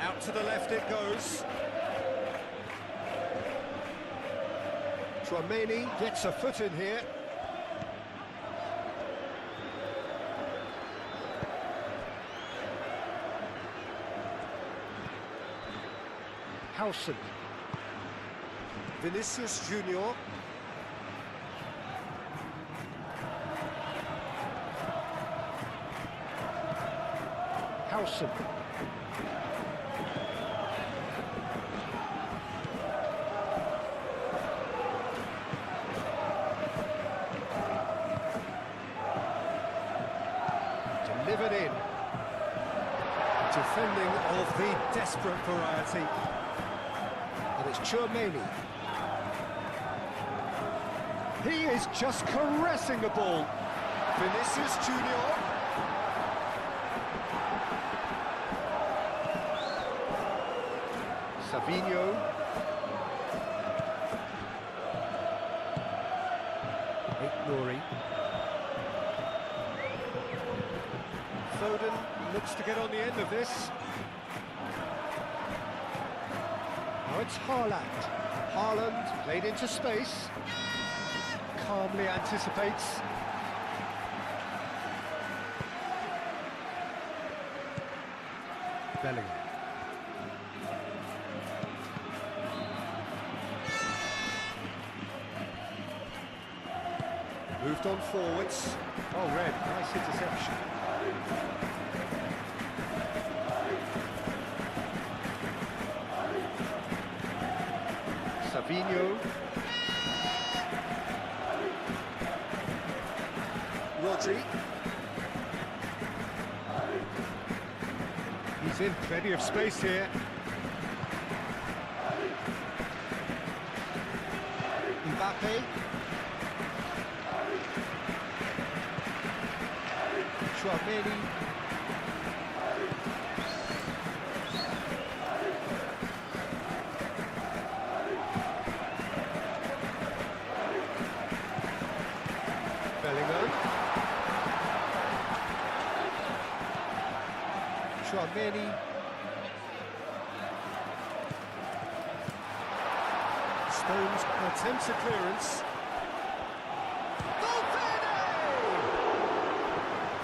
Speaker 2: Out to the left it goes. Tchouaméni gets a foot in here. Howson. Vinicius Junior. Howson. Delivered in. Defending of the desperate variety. And it's Tchouaméni. He is just caressing the ball. Vinicius Junior. Savinho. Nouri. Foden looks to get on the end of this. Now it's Haaland. Haaland played into space. Calmly anticipates. Bellingham. Moved on forwards. Oh, Red, nice interception. Savinho. Rodri. He's in plenty of space here. Mbappe. Tchouaméni. Bellingham. Tchouaméni. Stones attempts a clearance.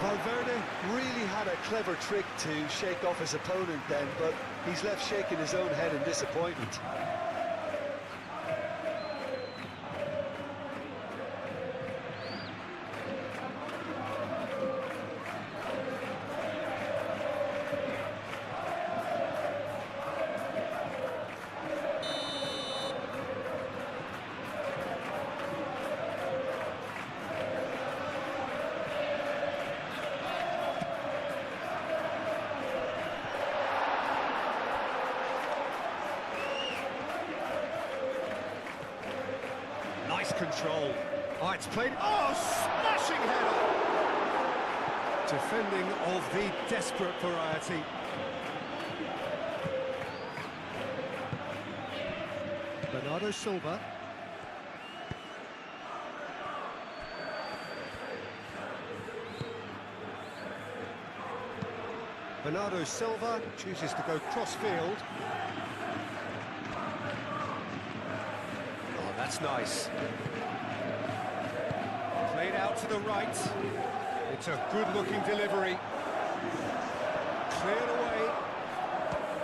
Speaker 3: Valverde really had a clever trick to shake off his opponent then, but he's left shaking his own head in disappointment.
Speaker 2: Nice control. Oh, it's played. Oh, smashing header! Defending of the desperate variety. Bernardo Silva. Bernardo Silva chooses to go cross-field. That's nice. Played out to the right. It's a good-looking delivery. Cleared away.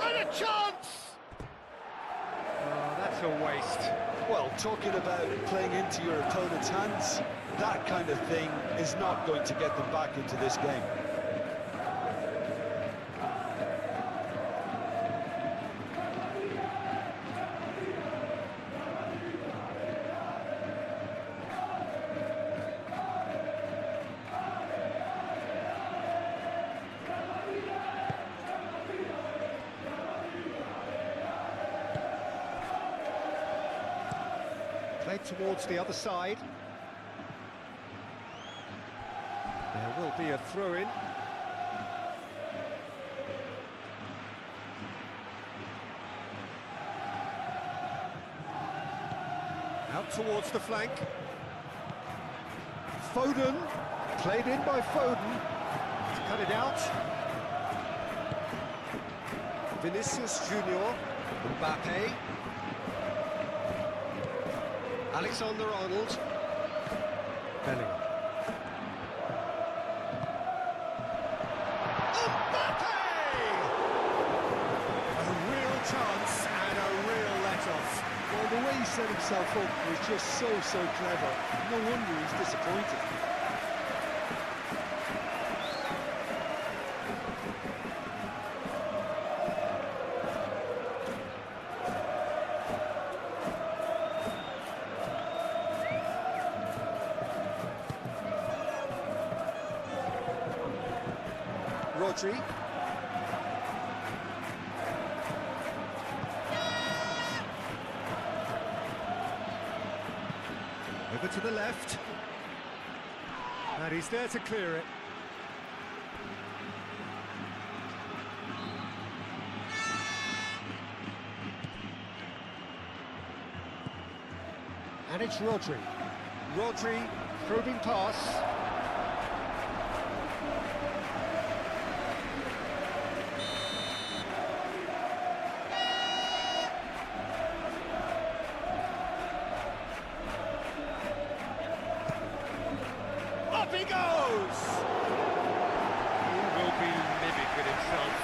Speaker 2: And a chance! Oh, that's a waste.
Speaker 3: Well, talking about playing into your opponent's hands, that kind of thing is not going to get them back into this game.
Speaker 2: Played towards the other side. There will be a throw-in. Out towards the flank. Foden. Played in by Foden. To cut it out. Vinicius Junior. Mbappe. Alexander-Arnold. Bellingham. Mbappe! A real chance and a real let-off.
Speaker 3: Well, the way he set himself up was just so clever. No wonder he's disappointed.
Speaker 2: Rodri. Over to the left. And he's there to clear it. And it's Rodri. Rodri, probing pass. Up he goes! He will be livid with himself.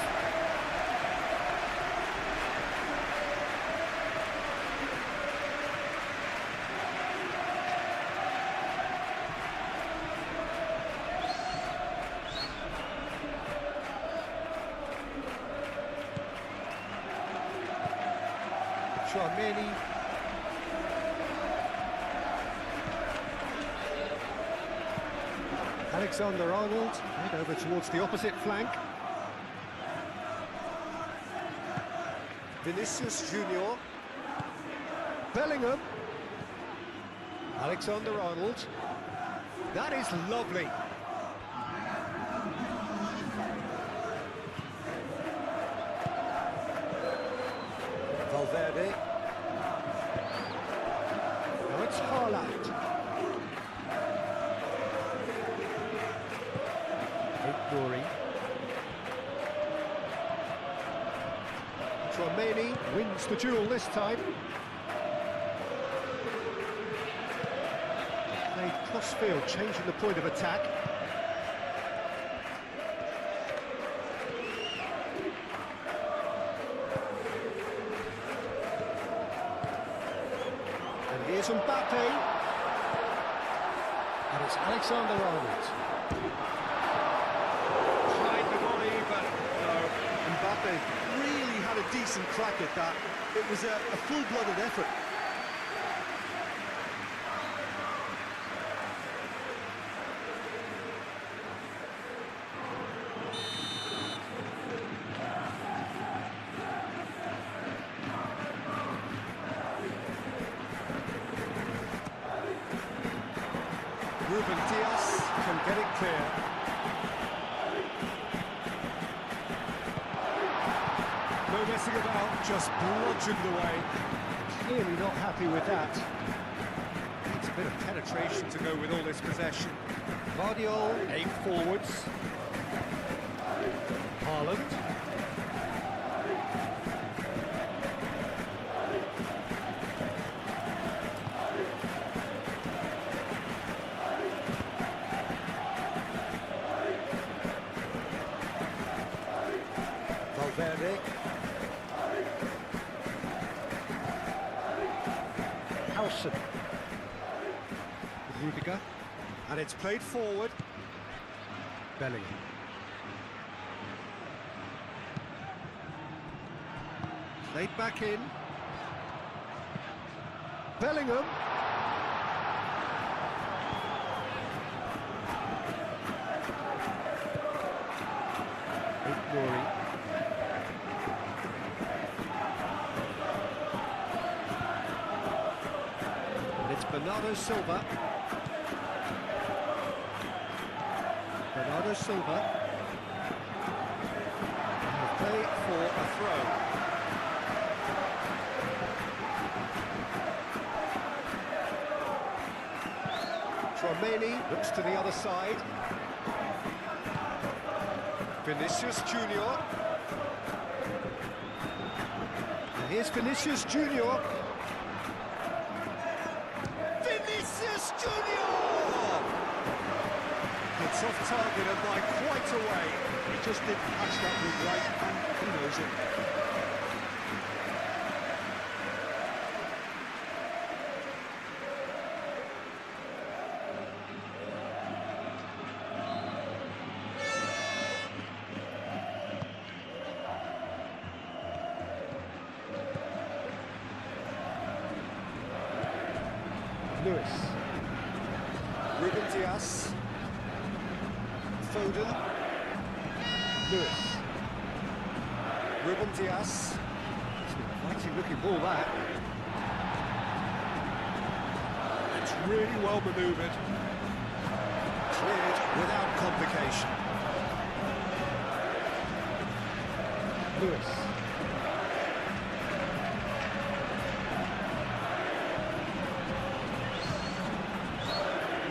Speaker 2: Chouameni. Alexander-Arnold, head over towards the opposite flank. Vinicius Junior. Bellingham. Alexander-Arnold. That is lovely. Valverde. Now it's Haaland. Nori. Chouameni wins the duel this time. Played cross-field, changing the point of attack. And here's Mbappe. And it's Alexander-Arnold.
Speaker 3: Mbappe really had a decent crack at that. It was a full-blooded effort.
Speaker 2: Ruben Dias can get it clear. No messing about, just bludgeoned away. Clearly not happy with that. Needs a bit of penetration to go with all this possession. Guardiola, 8 forwards. Haaland. Howson. Rudiger. And it's played forward. Bellingham. Played back in. Bellingham. Ignoring. And it's Bernardo Silva. Bernardo Silva. And play for a throw. Romani looks to the other side. Vinicius Junior. And here's Vinicius Junior. Vinicius Junior! It's off target and by quite a way.
Speaker 3: He just didn't catch that one right, and he knows it.
Speaker 2: Lewis. Ruben Diaz. Foden. Lewis. Ruben Diaz. It's an inviting looking ball that. It's really well manoeuvred. Cleared without complication. Lewis.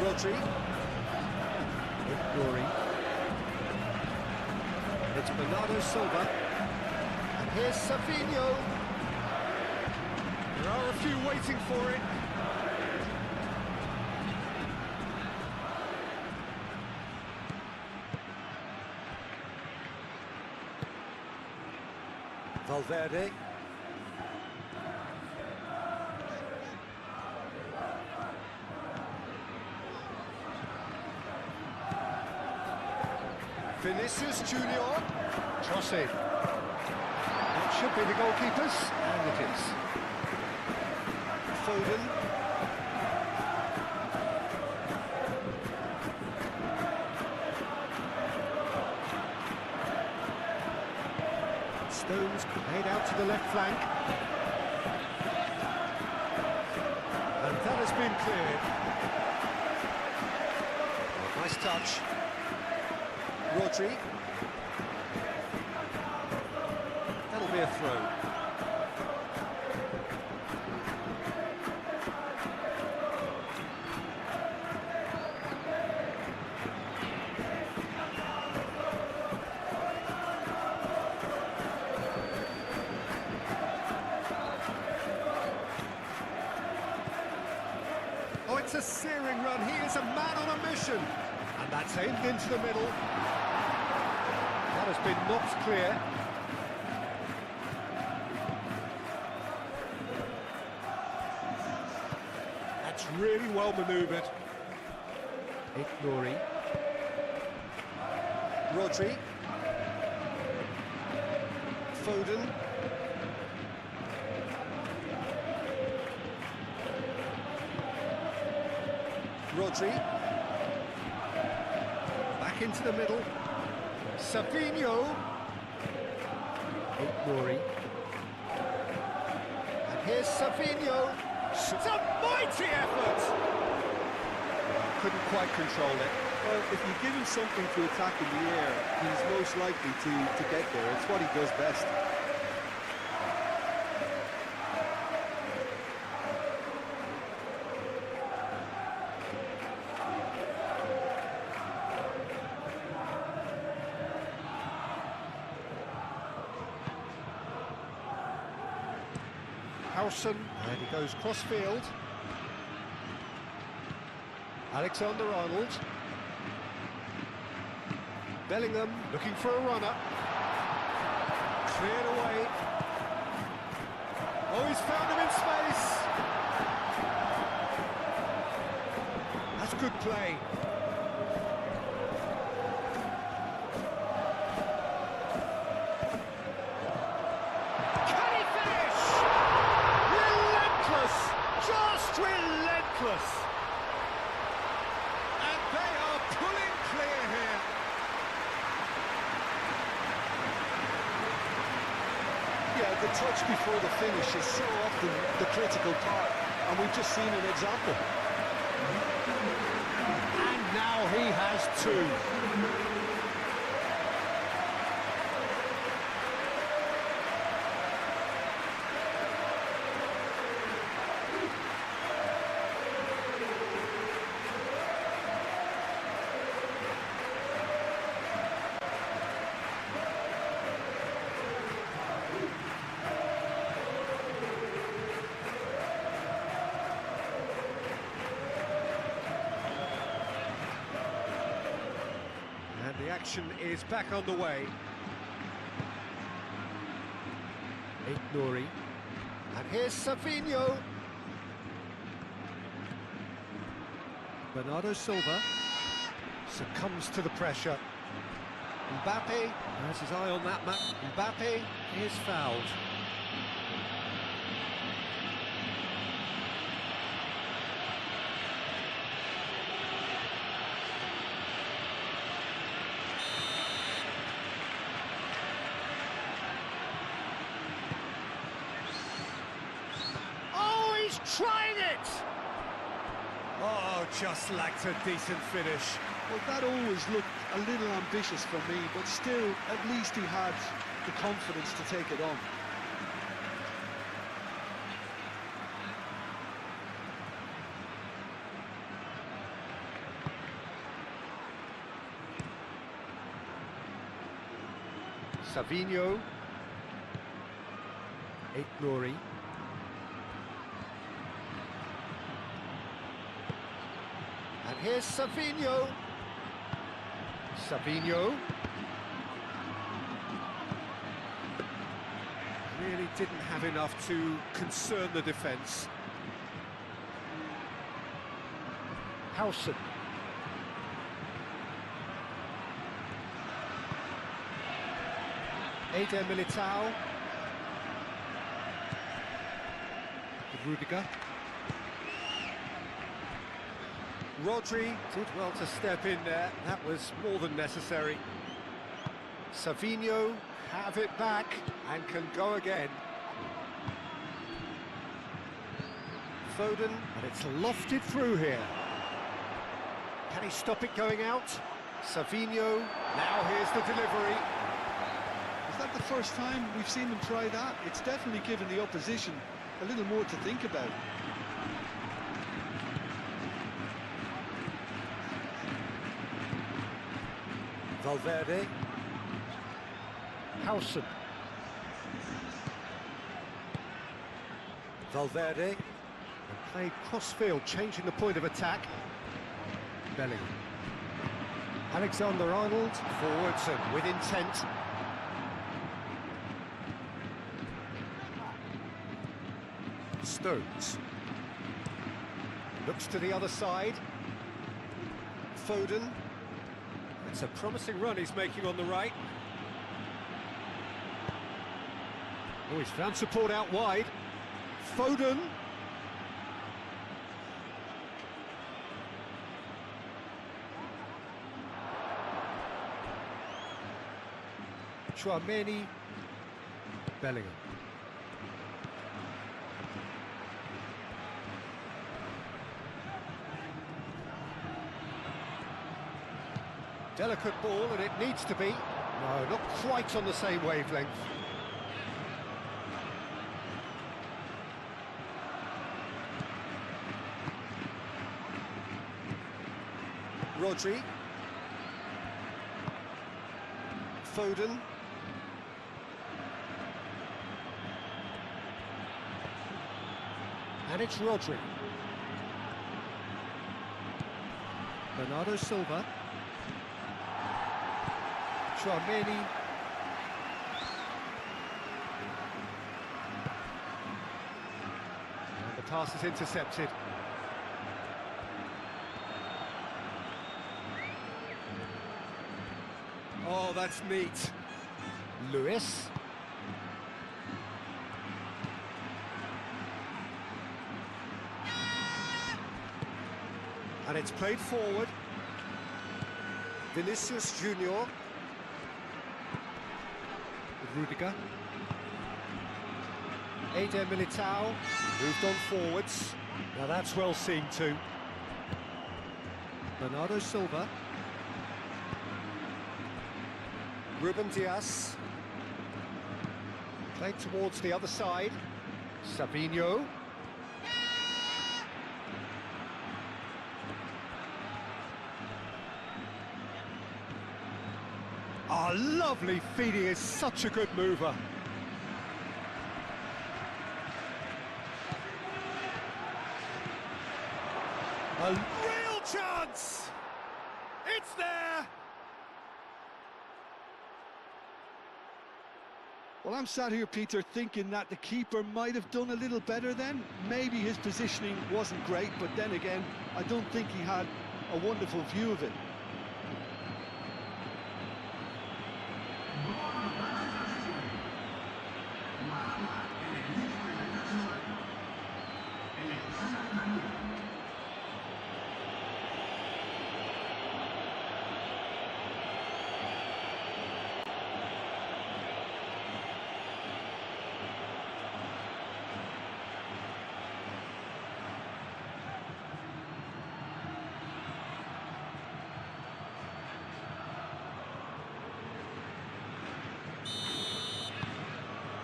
Speaker 2: Rodri. Ignoring. It's Bernardo Silva. And here's Savinho. There are a few waiting for it. Valverde. Vinicius Junior. Cross in. That should be the goalkeeper's, and it is. Foden. Stones played out to the left flank. And that has been cleared. Oh, nice touch. Rodri. That'll be a throw. Oh, it's a searing run. He is a man on a mission. And that's aimed into the middle. That has been knocked clear. That's really well manoeuvred. Ignoring. Rodri. Foden. Rodri. Back into the middle. Savinho. Ignoring. And here's Savinho. It's a mighty effort!
Speaker 3: Couldn't quite control it. Well, if you give him something to attack in the air, he's most likely to get there. It's what he does best.
Speaker 2: Howson, and he goes cross-field. Alexander-Arnold. Bellingham looking for a runner. Cleared away. Oh, he's found him in space. That's good play. Can he finish? Relentless! Just relentless! And they are pulling clear here.
Speaker 3: Yeah, the touch before the finish is so often the critical part, and we've just seen an example.
Speaker 2: And now he has two. And the action is back on the way. Nouri. And here's Savinho. Bernardo Silva succumbs to the pressure. Mbappe has his eye on that man. Mbappe is fouled. Oh, he's trying it! Oh, just lacked a decent finish.
Speaker 3: Well, that always looked a little ambitious for me, but still, at least he had the confidence to take it on.
Speaker 2: Savinho. Nouri. And here's Savinho. Savinho. Really didn't have enough to concern the defence. Howson. Eder Militao. Rudiger. Rodri did well to step in there. That was more than necessary. Savinho have it back and can go again. Foden, and it's lofted through here. Can he stop it going out? Savinho, now here's the delivery.
Speaker 3: Is that the first time we've seen them try that? It's definitely given the opposition a little more to think about.
Speaker 2: Valverde. Howson. Valverde. And played cross-field, changing the point of attack. Bellingham. Alexander-Arnold. Forwards and with intent. Stones. Looks to the other side. Foden. It's a promising run he's making on the right. Oh, he's found support out wide. Foden. Chouameni. Bellingham. Delicate ball, and it needs to be. No, not quite on the same wavelength. Rodri. Foden. And it's Rodri. Bernardo Silva. Chouameni. And the pass is intercepted. Oh, that's neat.
Speaker 4: Lewis.
Speaker 2: And it's played forward. Vinicius Junior.
Speaker 4: Rudiger.
Speaker 2: Eder Militao moved on forwards. Now that's well seen too. Bernardo Silva. Ruben Dias. Played towards the other side. Savinho. Ah, lovely feed, he is such a good mover. A real chance! It's there!
Speaker 3: Well, I'm sat here, Peter, thinking that the keeper might have done a little better then. Maybe his positioning wasn't great, but then again, I don't think he had a wonderful view of it.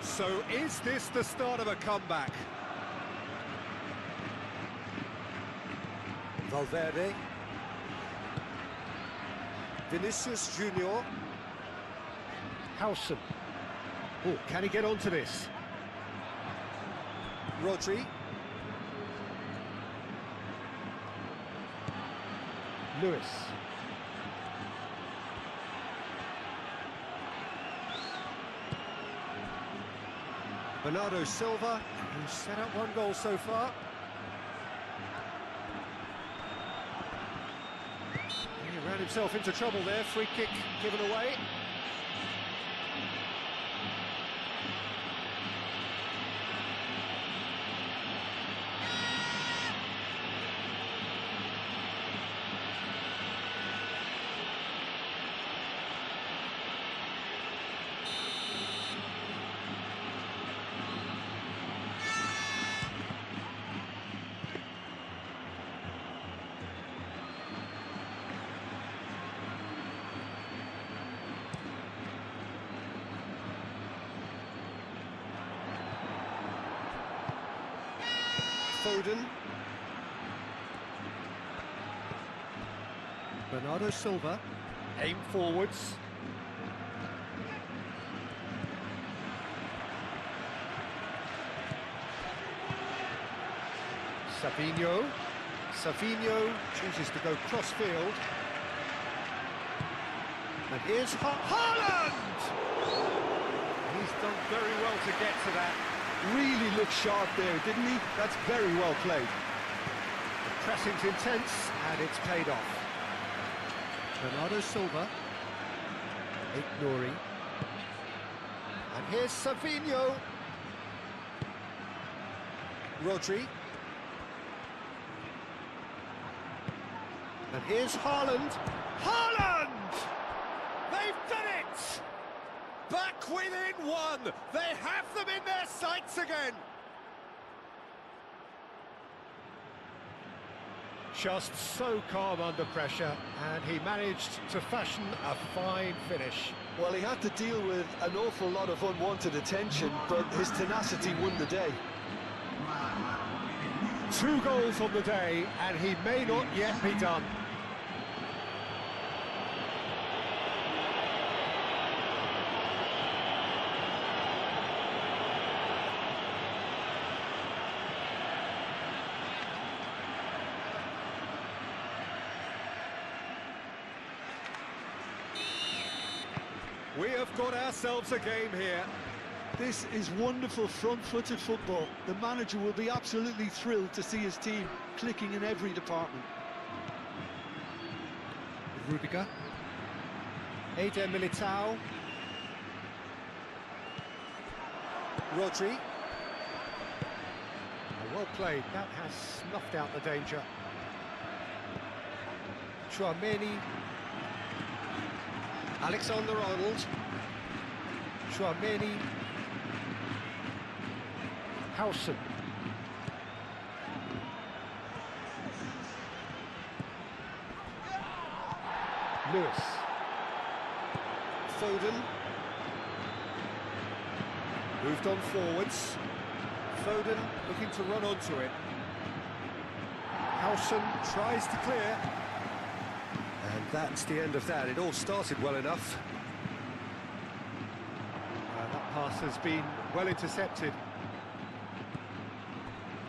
Speaker 2: So is this the start of a comeback? Valverde. Vinicius Junior.
Speaker 4: Howson.
Speaker 2: Oh, can he get onto this? Rodri.
Speaker 4: Lewis.
Speaker 2: Bernardo Silva, who's set up one goal so far. He ran himself into trouble there, free kick given away. Foden. Bernardo Silva. Aim forwards. Savinho. Savinho chooses to go cross-field. And here's Haaland! He's done very well to get to that.
Speaker 3: Really looked sharp there, didn't he? That's very well played.
Speaker 2: The pressing's intense, and it's paid off. Bernardo Silva. Nouri. And here's Savinho. Rodri. And here's Haaland. Haaland! They've done it! Back within one! They have them in their sights again! Just so calm under pressure, and he managed to fashion a fine finish.
Speaker 3: Well, he had to deal with an awful lot of unwanted attention, but his tenacity won the day.
Speaker 2: 2 goals on the day, and he may not yet be done. We have got ourselves a game here.
Speaker 3: This is wonderful front-footed football. The manager will be absolutely thrilled to see his team clicking in every department.
Speaker 4: Rudiger.
Speaker 2: Eder Militao. Rodri. Well played, that has snuffed out the danger. Chouameni. Alexander-Arnold. Chouameni. Howson. Lewis. Foden. Moved on forwards. Foden looking to run onto it. Howson tries to clear. And that's the end of that. It all started well enough. That pass has been well intercepted.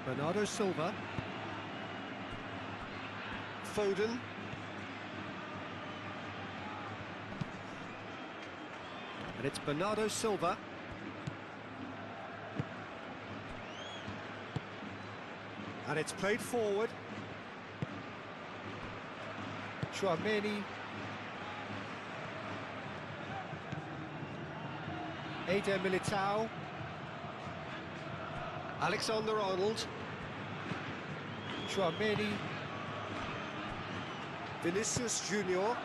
Speaker 2: Bernardo Silva. Foden. And it's Bernardo Silva. And it's played forward. Chouameni. Eder Militao. Alexander-Arnold. Chouameni. Vinicius Junior.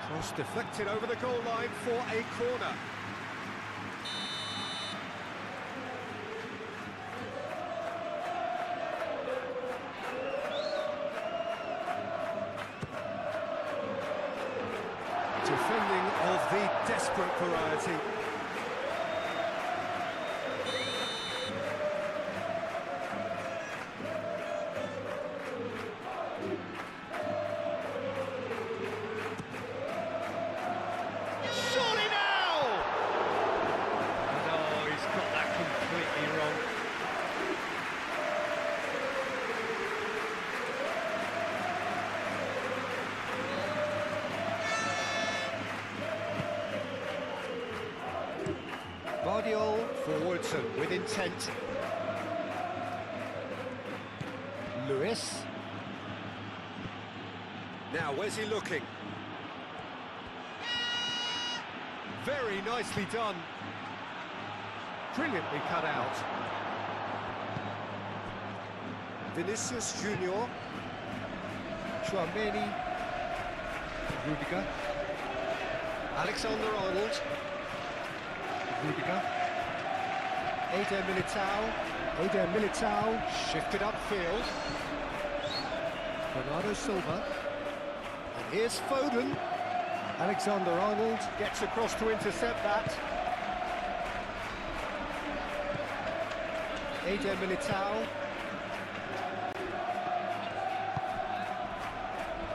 Speaker 2: Cross deflected over the goal line for a corner. Defending of the desperate variety. Surely now! No, he's got that completely wrong. Guardiola forwards and with intent. Lewis. Now, where's he looking? Very nicely done. Brilliantly cut out. Vinicius Junior. Chouameni. Rudiger. Alexander-Arnold. Rudiger. Eder Militao. Eder Militao. Shifted upfield. Bernardo Silva. And here's Foden. Alexander-Arnold gets across to intercept that. Eder Militao.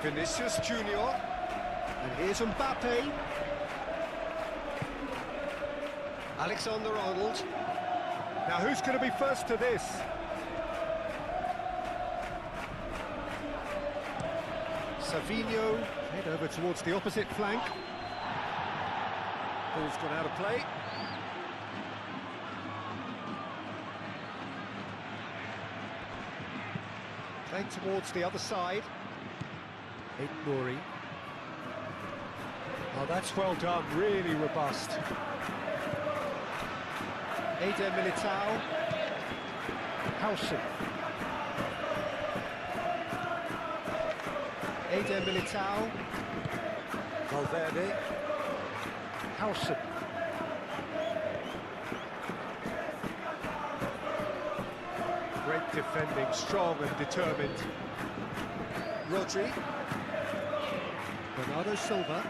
Speaker 2: Vinicius Junior. And here's Mbappe. Alexander-Arnold. Now who's going to be first to this? Savinho, head over towards the opposite flank. Ball's gone out of play. Playing towards the other side. Nouri. Oh, that's well done, really robust. Eder Militao. Howson. Eder Militao. Valverde. Howson. Great defending, strong and determined. Rodri. Bernardo Silva.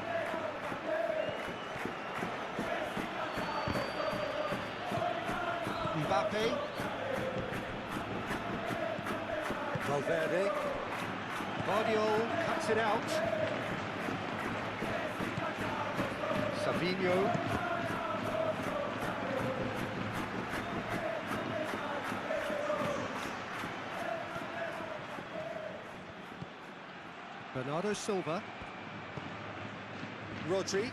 Speaker 2: Mbappe. Valverde. Guardiola cuts it out. Savinho. Bernardo Silva. Rodri.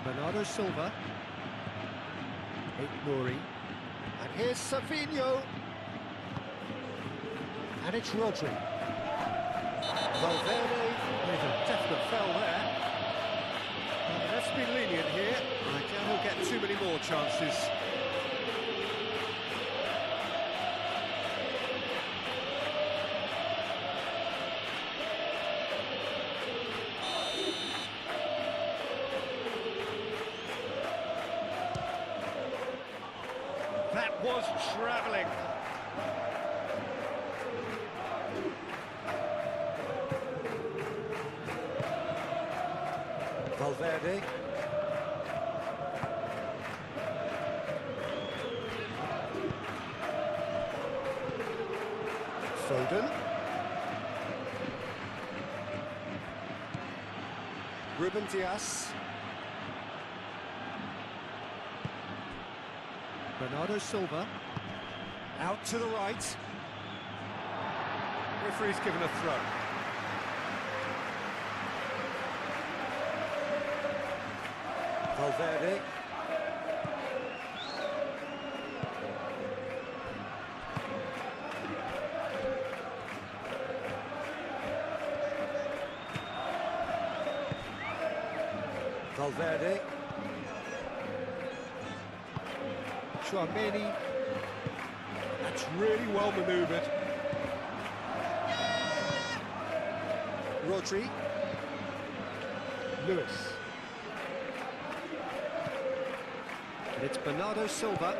Speaker 2: Bernardo Silva. Nouri. And here's Savinho. And it's Rodri. Valverde with a definite foul there. Let's be lenient here. I doubt he'll get too many more chances. That was travelling. Valverde. Foden. Ruben Dias. Bernardo Silva. Out to the right. Referee's given a throw. Valverde. Valverde. Chouameni. That's really well manoeuvred. Rodri. Lewis. And it's Bernardo Silva.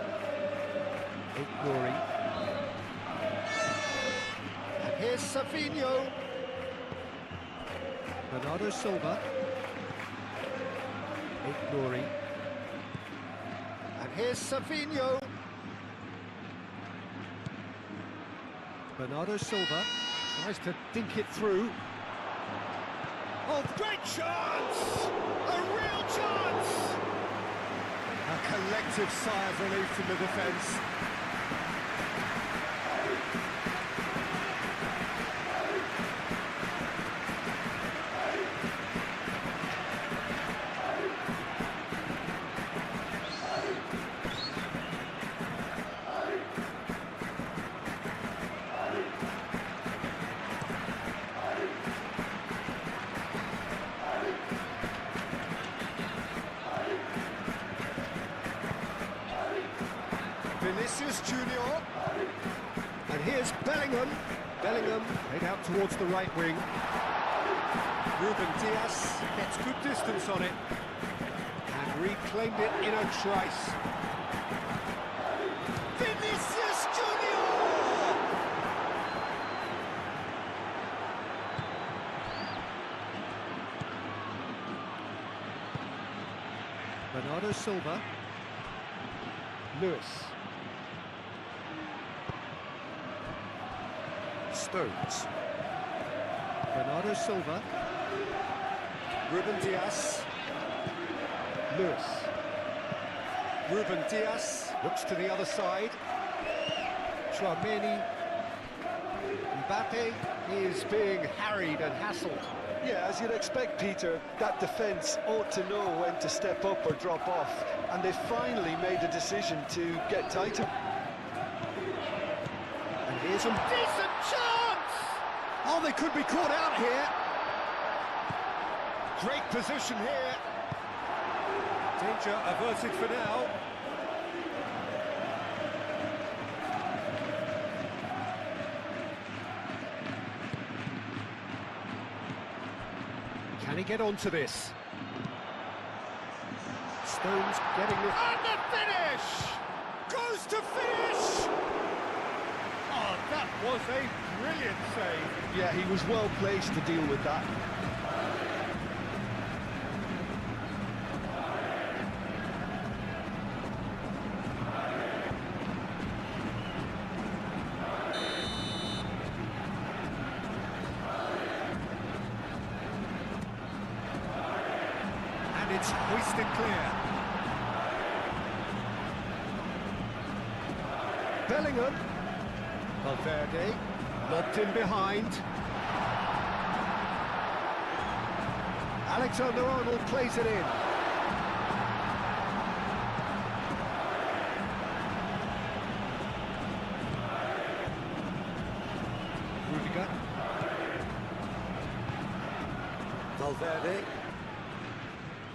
Speaker 2: Nouri. And here's Savinho. Bernardo Silva. Nouri. And here's Savinho. Bernardo Silva tries to dink it through. Oh, great chance! A real chance! A collective sigh of relief from the defence. Vinicius Junior. And here's Bellingham. Bellingham head out towards the right wing. Ruben Dias gets good distance on it. And reclaimed it in a trice. Vinicius Junior! Bernardo Silva. Lewis. Stones. Bernardo Silva. Ruben Dias. Lewis. Ruben Dias looks to the other side. Chouameni. Mbappe is being harried and hassled.
Speaker 3: Yeah, as you'd expect, Peter, that defence ought to know when to step up or drop off, and they finally made a decision to get tighter.
Speaker 2: And here's a decent chance! Oh, they could be caught out here. Great position here. Danger averted for now. Can he get onto this? Stones getting the... And the finish! Goes to finish! Oh, that was a brilliant save.
Speaker 3: Yeah, he was well placed to deal with that.
Speaker 2: And it's hoisted clear. Bellingham. Valverde. Lobbed in behind. Alexander-Arnold plays it in. Valverde.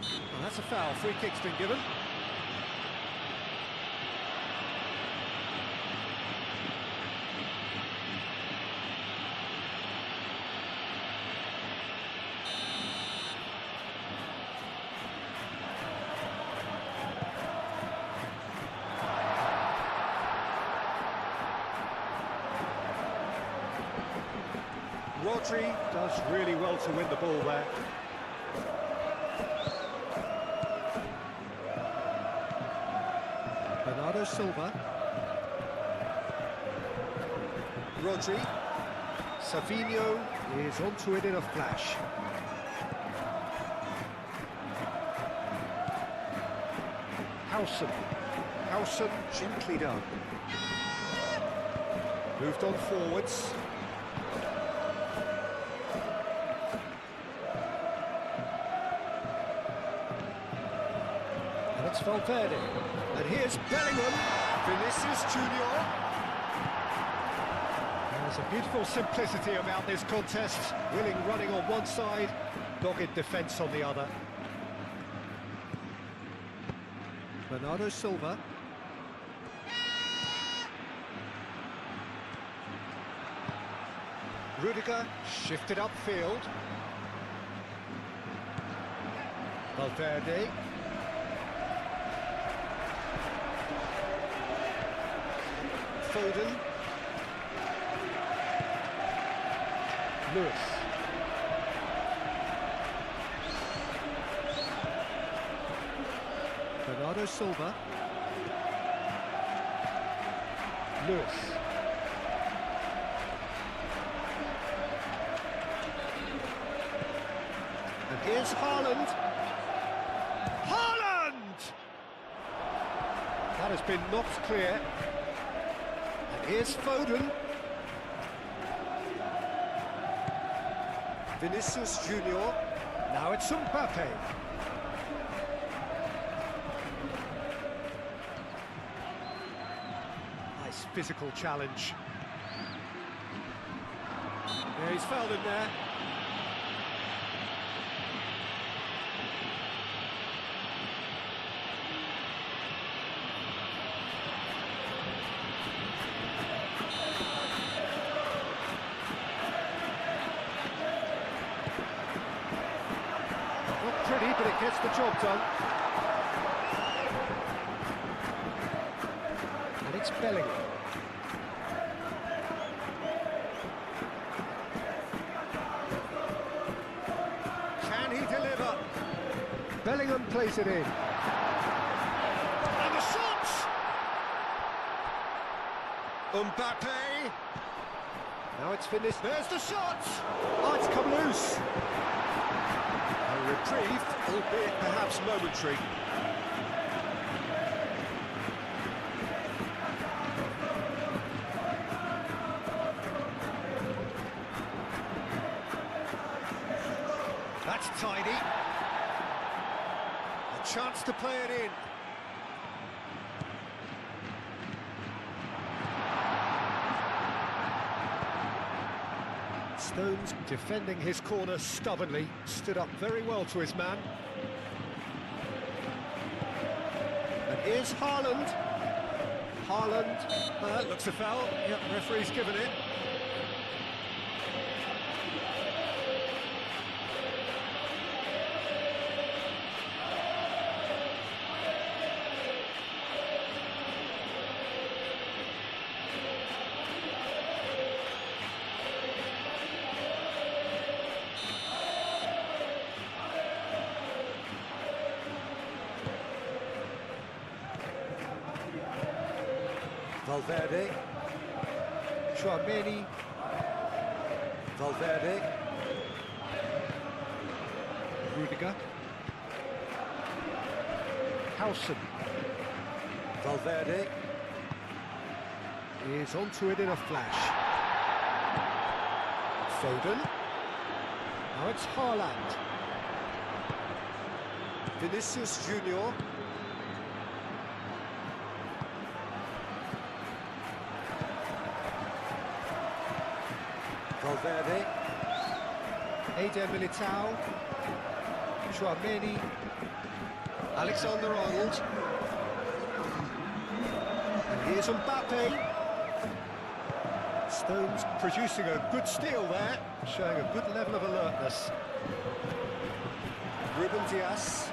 Speaker 2: Well, that's a foul. Free kick's been given. Rodri does really well to win the ball there. Bernardo Silva. Rodri. Savinho is onto it in a flash. Howson gently done. Moved on forwards. And it's Valverde. And here's Bellingham. Vinicius Junior. There's a beautiful simplicity about this contest. Willing running on one side, dogged defence on the other. Bernardo Silva. Rudiger shifted upfield. Valverde. Foden. Lewis. Bernardo Silva. Lewis. And here's Haaland. Haaland! That has been knocked clear. And here's Foden. Vinicius Junior. Now it's Mbappe. Nice physical challenge. Yeah, he's fouled in there. Not pretty, but it gets the job done. And it's Bellingham. Can he deliver? Bellingham plays it in. And the shot! Mbappe. Now it's finished. There's the shot! Oh, it's come loose. A reprieve, albeit perhaps momentary. That's tidy. A chance to play it in. Stones defending his corner stubbornly, stood up very well to his man. And here's Haaland. Haaland, looks a foul. Yep, referee's given it. Valverde. Chouameni. Valverde. Rudiger. Howson. Valverde is onto it in a flash. Foden. Now it's Haaland. Vinicius Junior. Valverde.
Speaker 4: Eder Militao. Chouameni.
Speaker 2: Alexander-Arnold. And here's Mbappe.
Speaker 4: Stones producing a good steal there, showing a good level of alertness.
Speaker 2: Ruben Dias.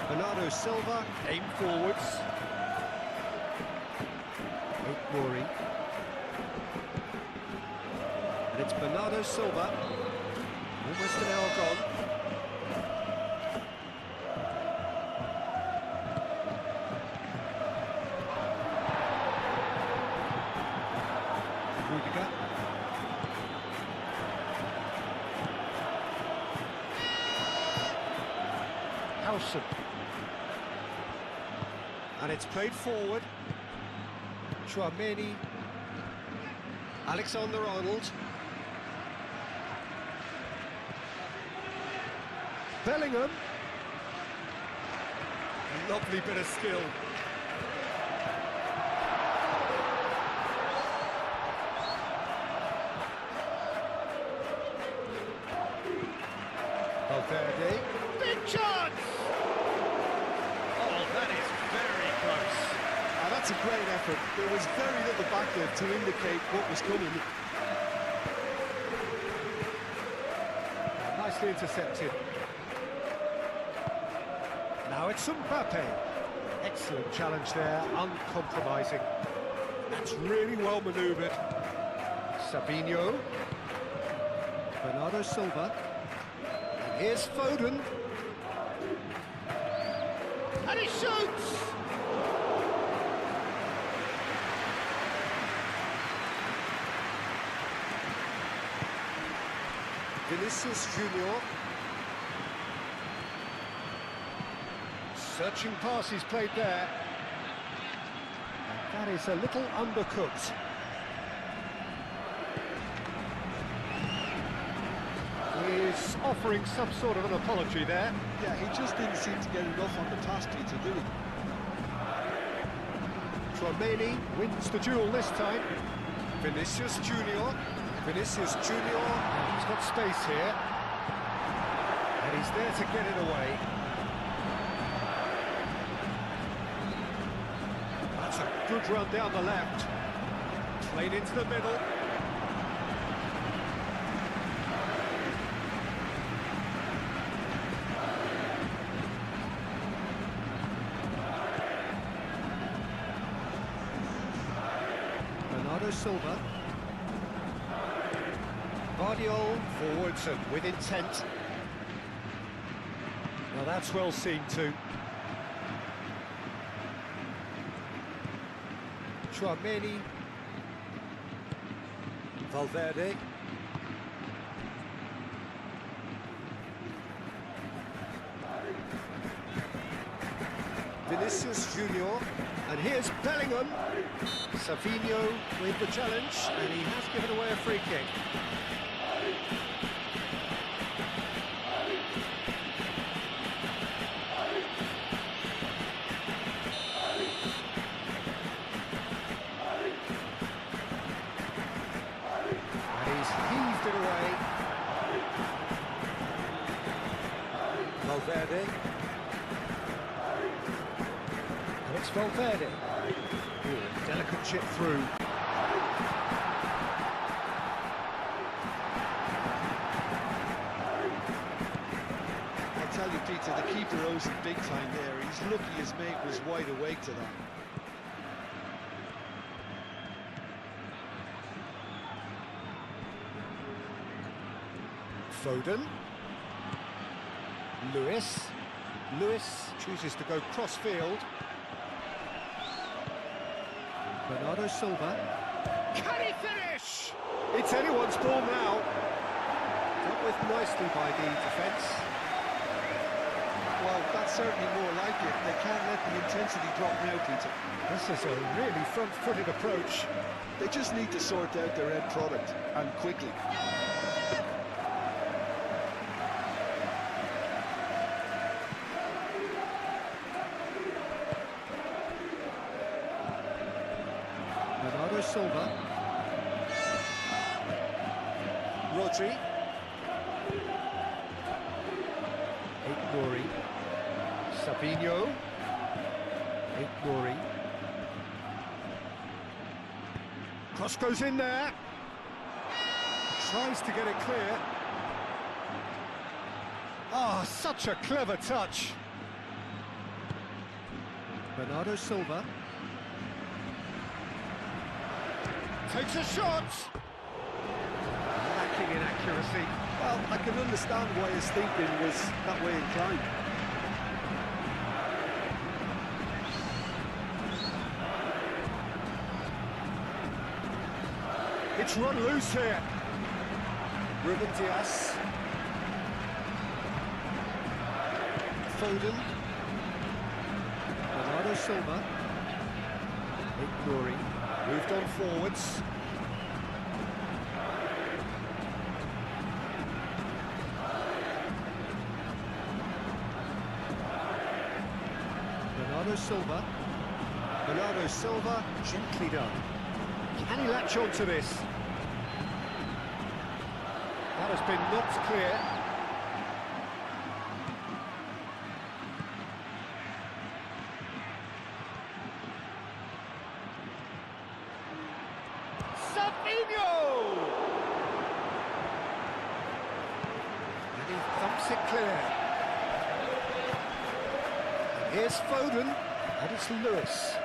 Speaker 2: Bernardo Silva.
Speaker 4: Aim forwards. Oakmori.
Speaker 2: And it's Bernardo Silva. Almost an hour gone.
Speaker 4: Rudiger. Howson.
Speaker 2: And it's played forward.
Speaker 4: Chouameni.
Speaker 2: Alexander-Arnold. Bellingham. Lovely bit of skill.
Speaker 4: Valverde.
Speaker 2: Big chance! Oh, that is very close.
Speaker 3: That's a great effort. There was very little back there to indicate what was coming.
Speaker 4: Nicely intercepted. Now it's Mbappe. Excellent challenge there, uncompromising.
Speaker 2: That's really well manoeuvred.
Speaker 4: Sabinho.
Speaker 2: Bernardo Silva. And here's Foden. And he shoots! Vinicius Junior.
Speaker 4: Searching pass he's played there. And that is a little undercooked. He's offering some sort of an apology there.
Speaker 3: Yeah, he just didn't seem to get enough on the task, Peter, did he?
Speaker 4: Chouameni wins the duel this time.
Speaker 2: Vinicius Junior. Vinicius Junior.
Speaker 4: He's got space here. And he's there to get it away.
Speaker 2: That's a good run down the left. Played into the middle. Bernardo Silva.
Speaker 4: Guardiola forwards and with intent.
Speaker 2: Now that's well seen too.
Speaker 4: Chouameni.
Speaker 2: Valverde. Vinicius Junior. And here's Bellingham.
Speaker 4: Sabinho with the challenge, and he has given away a free kick. And he's heaved it away.
Speaker 2: Valverde.
Speaker 4: And it's Valverde. Ooh, delicate chip through.
Speaker 3: I tell you, Peter, the keeper owes him big time there. He's lucky his mate was wide awake to that.
Speaker 4: Foden. Lewis. Lewis chooses to go cross-field.
Speaker 2: Bernardo Silva. Can he finish? It's anyone's ball now.
Speaker 4: Dealt with nicely by the defence.
Speaker 3: Well, that's certainly more like it. They can't let the intensity drop now, Peter.
Speaker 4: This is a really front-footed approach.
Speaker 3: They just need to sort out their end product, and quickly.
Speaker 2: Bernardo Silva. Rodri. Ignory. Savinho. Ignory. Cross goes in there. Tries to get it clear. Oh, such a clever touch. Bernardo Silva. Takes a shot. Lacking in accuracy.
Speaker 3: Well, I can understand why his thinking was that way inclined.
Speaker 2: It's run loose here. Ruben Dias. Foden. Bernardo Silva. Ignory. Moved on forwards. Bernardo Silva. Bernardo Silva, gently done. Can he latch on to this? That has been knocked clear. Savinho! And he thumps it clear. And here's Foden, and it's Lewis.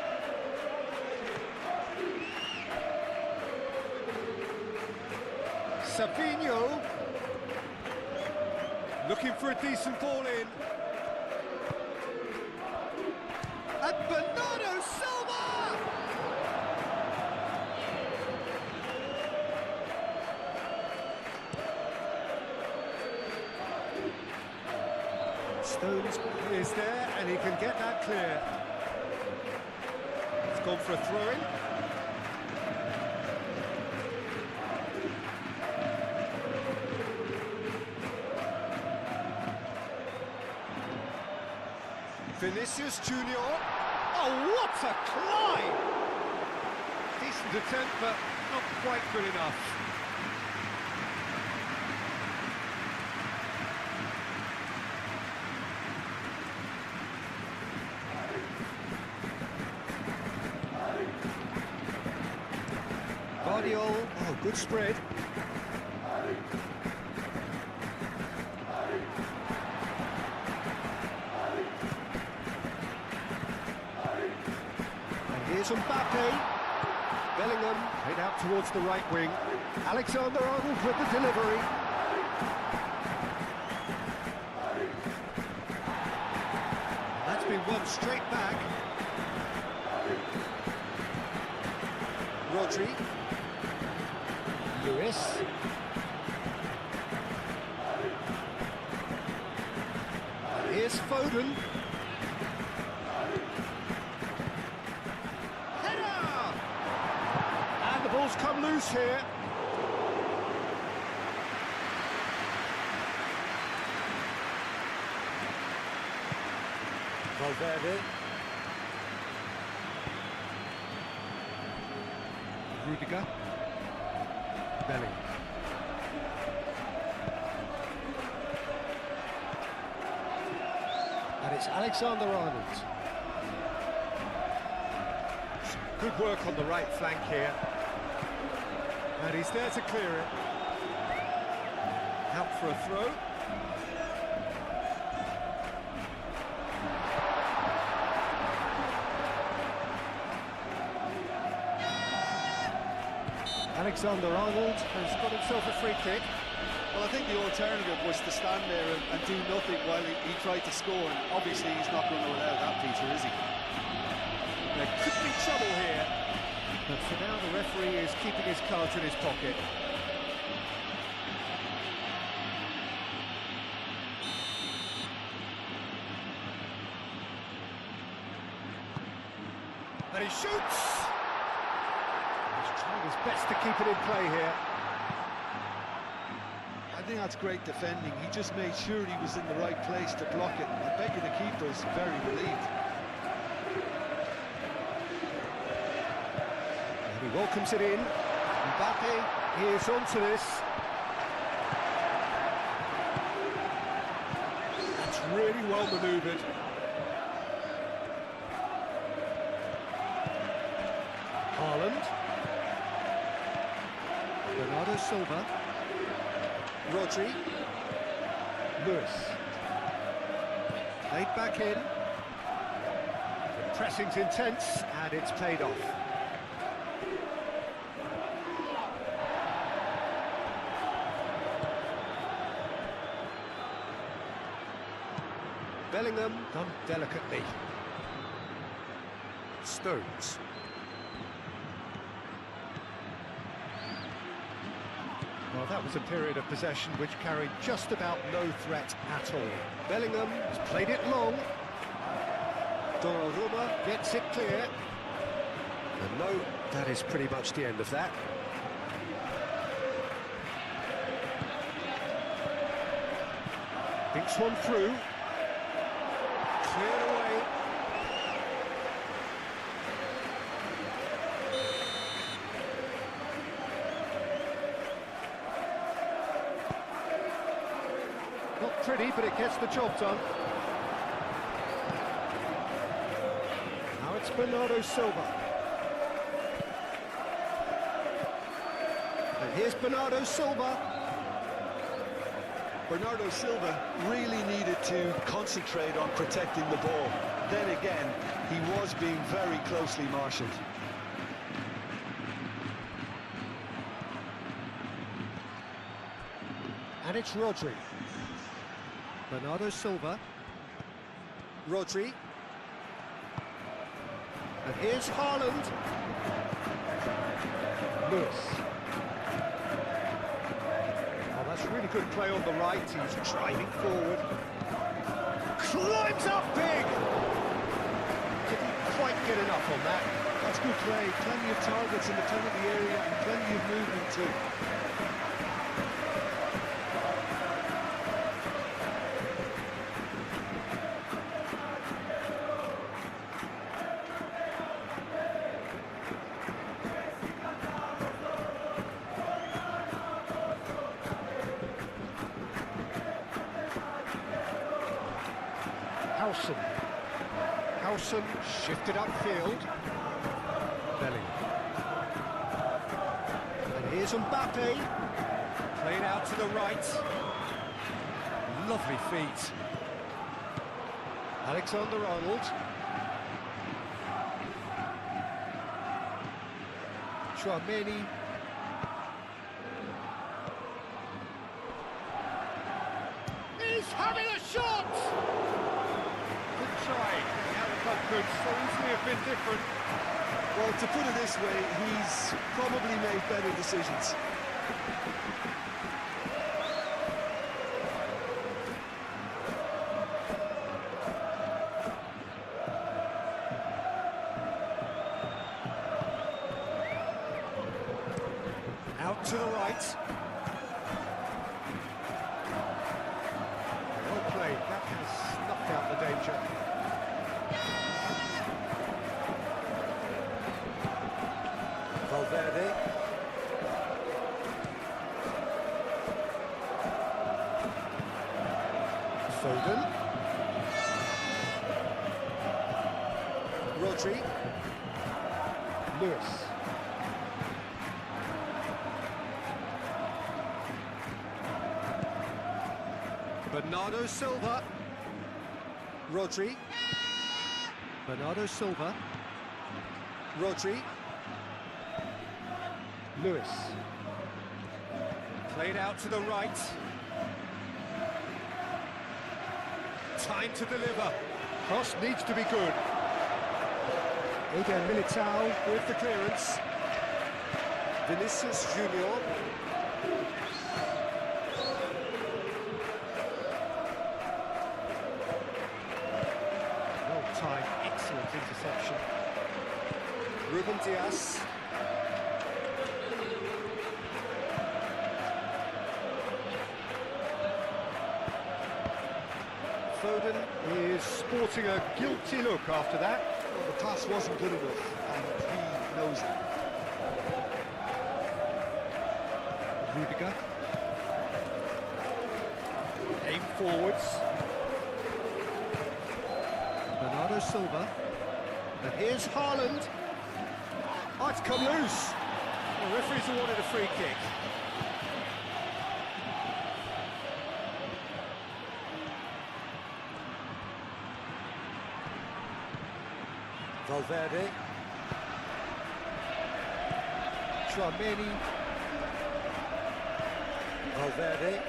Speaker 2: Savinho, looking for a decent ball in. And Bernardo Silva! Stones is there, and he can get that clear. It's gone for a throw-in. Vinicius Junior. Oh, what a climb! Decent attempt, but not quite good enough. Guardiola, oh, good spread. Here's Mbappe. Bellingham head out towards the right wing. Alexander-Arnold with the delivery. And that's been won straight back. Rodri. Lewis. And here's Foden. Ball's come loose here. Valverde. Rudiger. Bellingham. And it's Alexander-Arnold. Good work on the right flank here. And he's there to clear it. Out for a throw. Alexander-Arnold has got himself a free kick.
Speaker 3: Well, I think the alternative was to stand there and do nothing while he tried to score, and obviously he's not going to allow that, Peter, is he?
Speaker 2: There could be trouble here. But for now, the referee is keeping his cards in his pocket. And he shoots! He's trying his best to keep it in play here.
Speaker 3: I think that's great defending. He just made sure he was in the right place to block it. I bet you the keeper is very relieved.
Speaker 2: He welcomes it in. Mbappe is onto this. really well manoeuvred. Haaland. Bernardo Silva. Rodri. Lewis. Played back in. The pressing's intense, and it's paid off. Bellingham done delicately. Stones. Well, that was a period of possession which carried just about no threat at all. Bellingham has played it long. Donnarumma gets it clear. And no, that is pretty much the end of that. Thinks one through. Cleared away. Not pretty, but it gets the job done. Now it's Bernardo Silva. And here's Bernardo Silva.
Speaker 3: Bernardo Silva really needed to concentrate on protecting the ball. Then again, he was being very closely marshalled.
Speaker 2: And it's Rodri. Bernardo Silva. Rodri. And here's Haaland. Lewis. Oh, that's really good play on the right. He's driving forward. Climbs up big! Didn't quite get enough on that.
Speaker 3: That's good play. Plenty of targets in the penalty area and plenty of movement too.
Speaker 2: Howson shifted upfield. Bellingham. And here's Mbappe. Played out to the right. Lovely feet. Alexander-Arnold. Tchouaméni. He's having a shot! Good try. Could so easily have been different.
Speaker 3: Well, to put it this way, he's probably made better decisions.
Speaker 2: Out to the right. Well played. That has snuffed out the danger. Valverde. Foden. Rodri. Lewis. Bernardo Silva. Rodri. Bernardo Silva. Rodri. Lewis. Played out to the right. Time to deliver. Cross needs to be good. Eder Militao with the clearance. Vinicius Junior. Well timed, excellent interception. Ruben Dias. Foden is sporting a guilty look after that.
Speaker 3: Well, the pass wasn't good enough, and he knows it.
Speaker 2: Rudiger. Aim forwards. Bernardo Silva. And here's Haaland. Oh, it's come loose. The referee's awarded a free kick. Valverde. Tchouaméni. Valverde.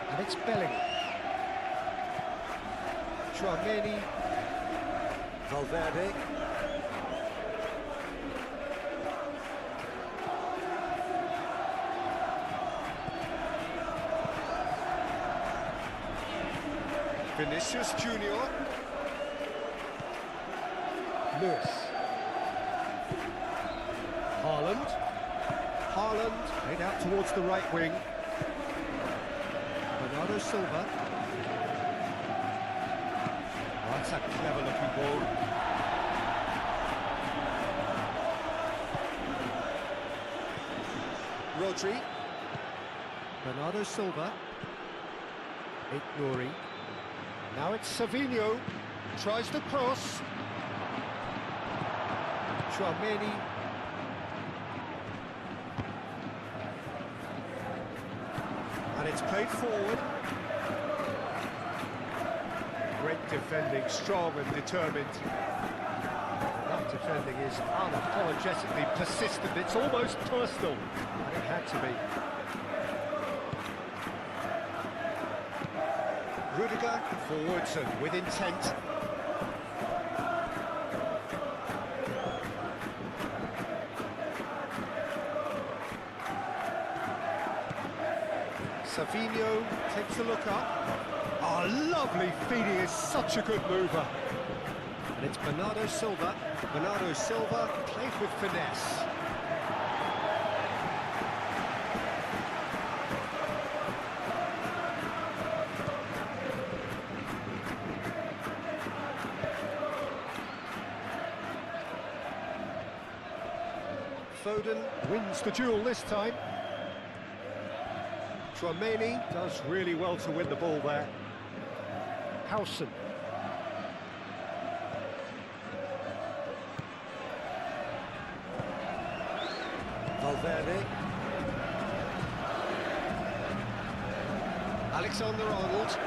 Speaker 2: And it's Bellingham. Tchouaméni. Valverde. Vinicius Junior. Lewis. Haaland. Haaland made out towards the right wing. Bernardo Silva. Oh, that's a clever looking ball. Rodri. Bernardo Silva. Nuri. Now it's Savinho. Tries to cross. Tchouaméni. And it's played forward. Great defending, strong and determined. That defending is unapologetically persistent. It's almost personal. And it had to be. Rudiger forwards and with intent. Savinho takes a look up. Oh, lovely feeding, is such a good mover. And it's Bernardo Silva. Bernardo Silva played with finesse. Foden wins the duel this time. Tchouaméni does really well to win the ball there. Howson. Valverde. Alexander-Arnold.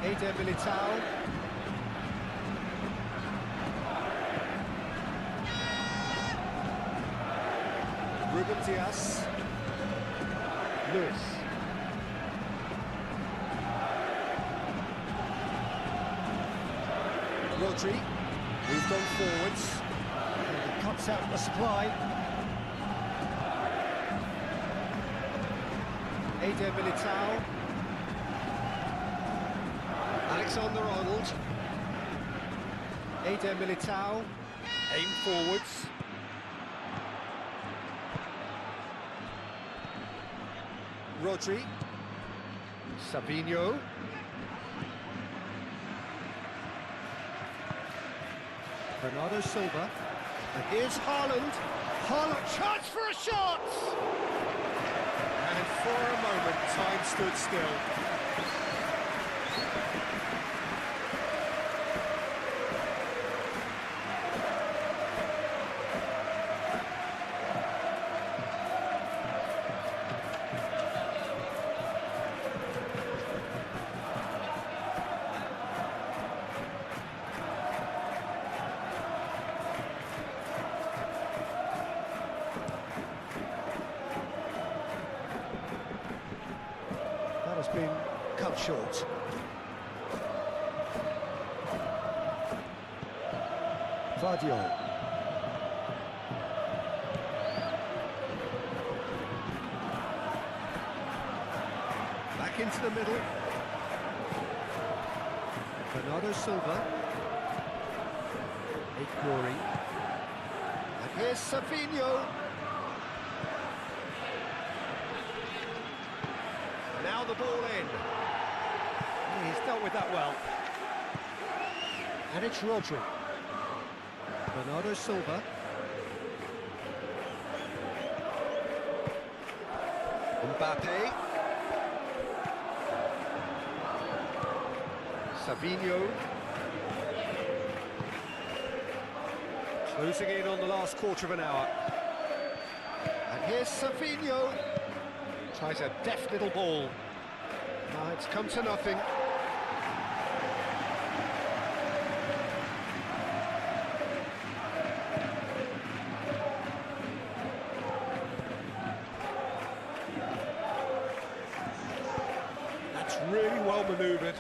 Speaker 2: Eder Militao. Ruben Dias. Lewis. Rodri. Moved on forwards. And cuts out the supply. Eder Militao. Alexander-Arnold. Eder Militao. Aim forwards. Rodri. Savinho. Bernardo Silva. And here's Haaland. Haaland, chance for a shot! And for a moment, time stood still. Has been cut short. Vardiol. Back into the middle. Bernardo Silva. Nuri. And here's Savinho. Now the ball in. He's dealt with that well. And it's Rodri. Bernardo Silva. Mbappe. Savinho. Closing in on the last quarter of an hour. And here's Savinho. Tries a deft little ball. Now it's come to nothing. That's really well manoeuvred.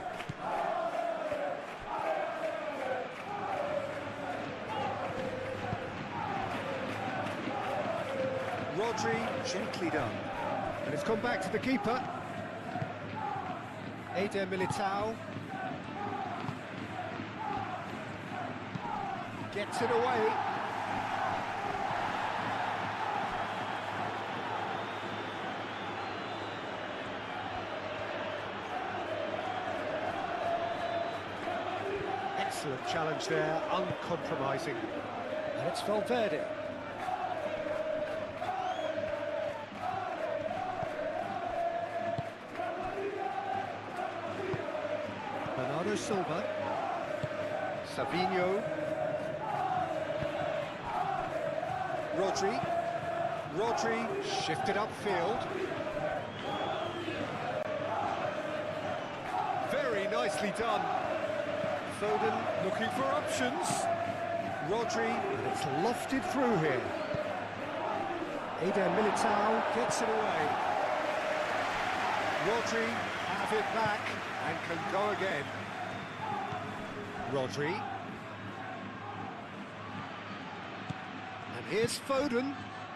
Speaker 2: Rodri, gently done. And it's come back to the keeper. Eder Militao. Gets it away. Excellent challenge there, uncompromising. And it's Valverde. Bernardo Silva. Savinho. Rodri shifted upfield. Very nicely done. Foden looking for options. Rodri, and it's lofted through here. Eder Militao gets it away. Rodri have it back and can go again. Rodri. And here's Foden.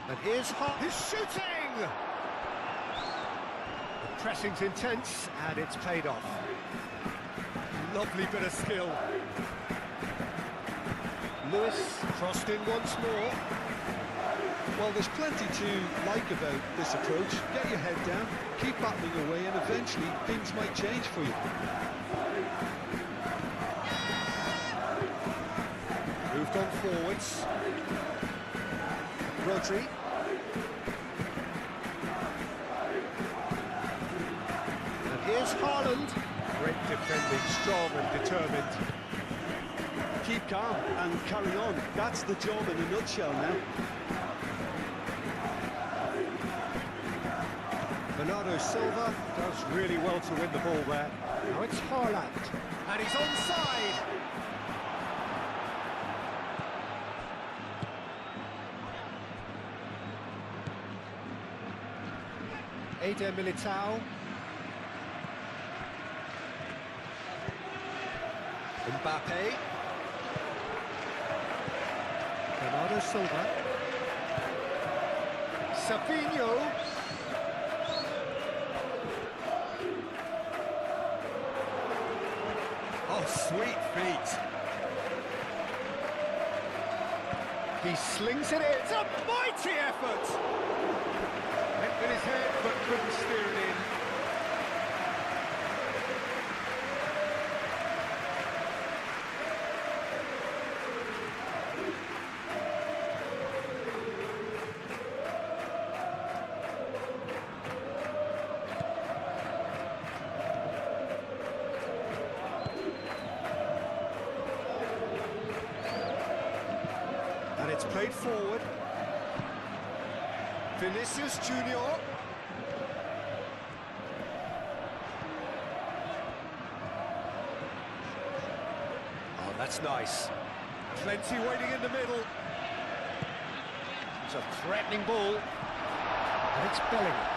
Speaker 2: And here's He's shooting! The pressing's intense and it's paid off. Lovely bit of skill. Lewis crossed in once more.
Speaker 3: Well, there's plenty to like about this approach. Get your head down, keep battling away, and eventually things might change for you.
Speaker 2: Moved on forwards. Rodri. And here's Haaland. Great defending, strong and determined.
Speaker 3: Keep calm and carry on. That's the job in a nutshell now.
Speaker 2: Bernardo Silva does really well to win the ball there. Now it's Haaland. And he's onside. Eder Militao. Mbappe. Bernardo Silva. Savinho. Oh, sweet feet. He slings it in. It's a mighty effort. Went with his head, but couldn't steer it in. And it's played forward. Vinicius Junior. Oh, that's nice. Plenty waiting in the middle. It's a threatening ball. And it's Bellingham.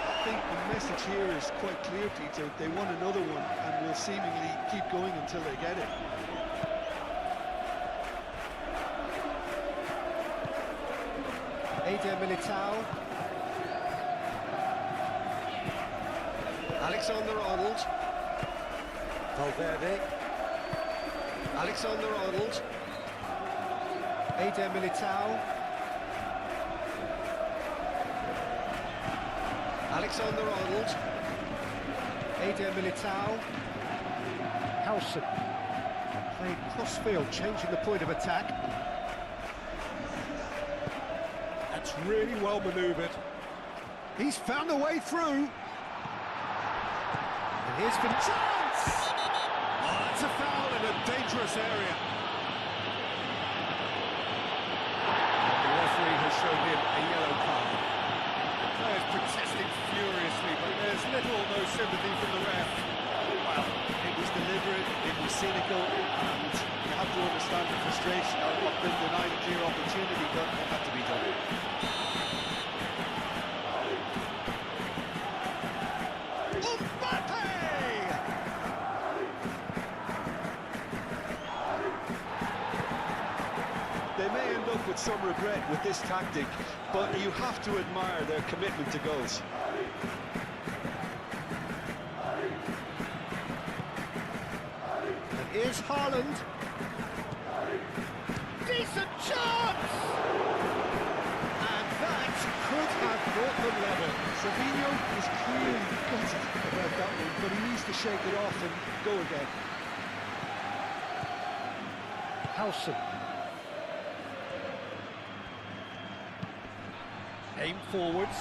Speaker 3: I think the message here is quite clear, Peter. They want another one and will seemingly keep going until they get it.
Speaker 2: Eder Militao. Alexander-Arnold. Valverde. Alexander-Arnold. Eder Militao. Alexander-Arnold. Eder Militao. Howson. Played cross-field, changing the point of attack. That's really well manoeuvred. He's found a way through. And here's for chance! Oh, that's a foul in a dangerous area. The referee has shown him a yellow card. The player's protesting furiously, but there's little or no sympathy from the ref.
Speaker 3: Well, it was deliberate, it was cynical, and you have to understand the frustration of being denied a clear opportunity, but it had to be done. They may end up with some regret with this tactic, but you have to admire their commitment to goals.
Speaker 2: And here's Haaland. Decent chance! And that could have brought them level.
Speaker 3: Savinho is clearly gutted about that one, but he needs to shake it off and go again.
Speaker 2: Howson. Aim forwards.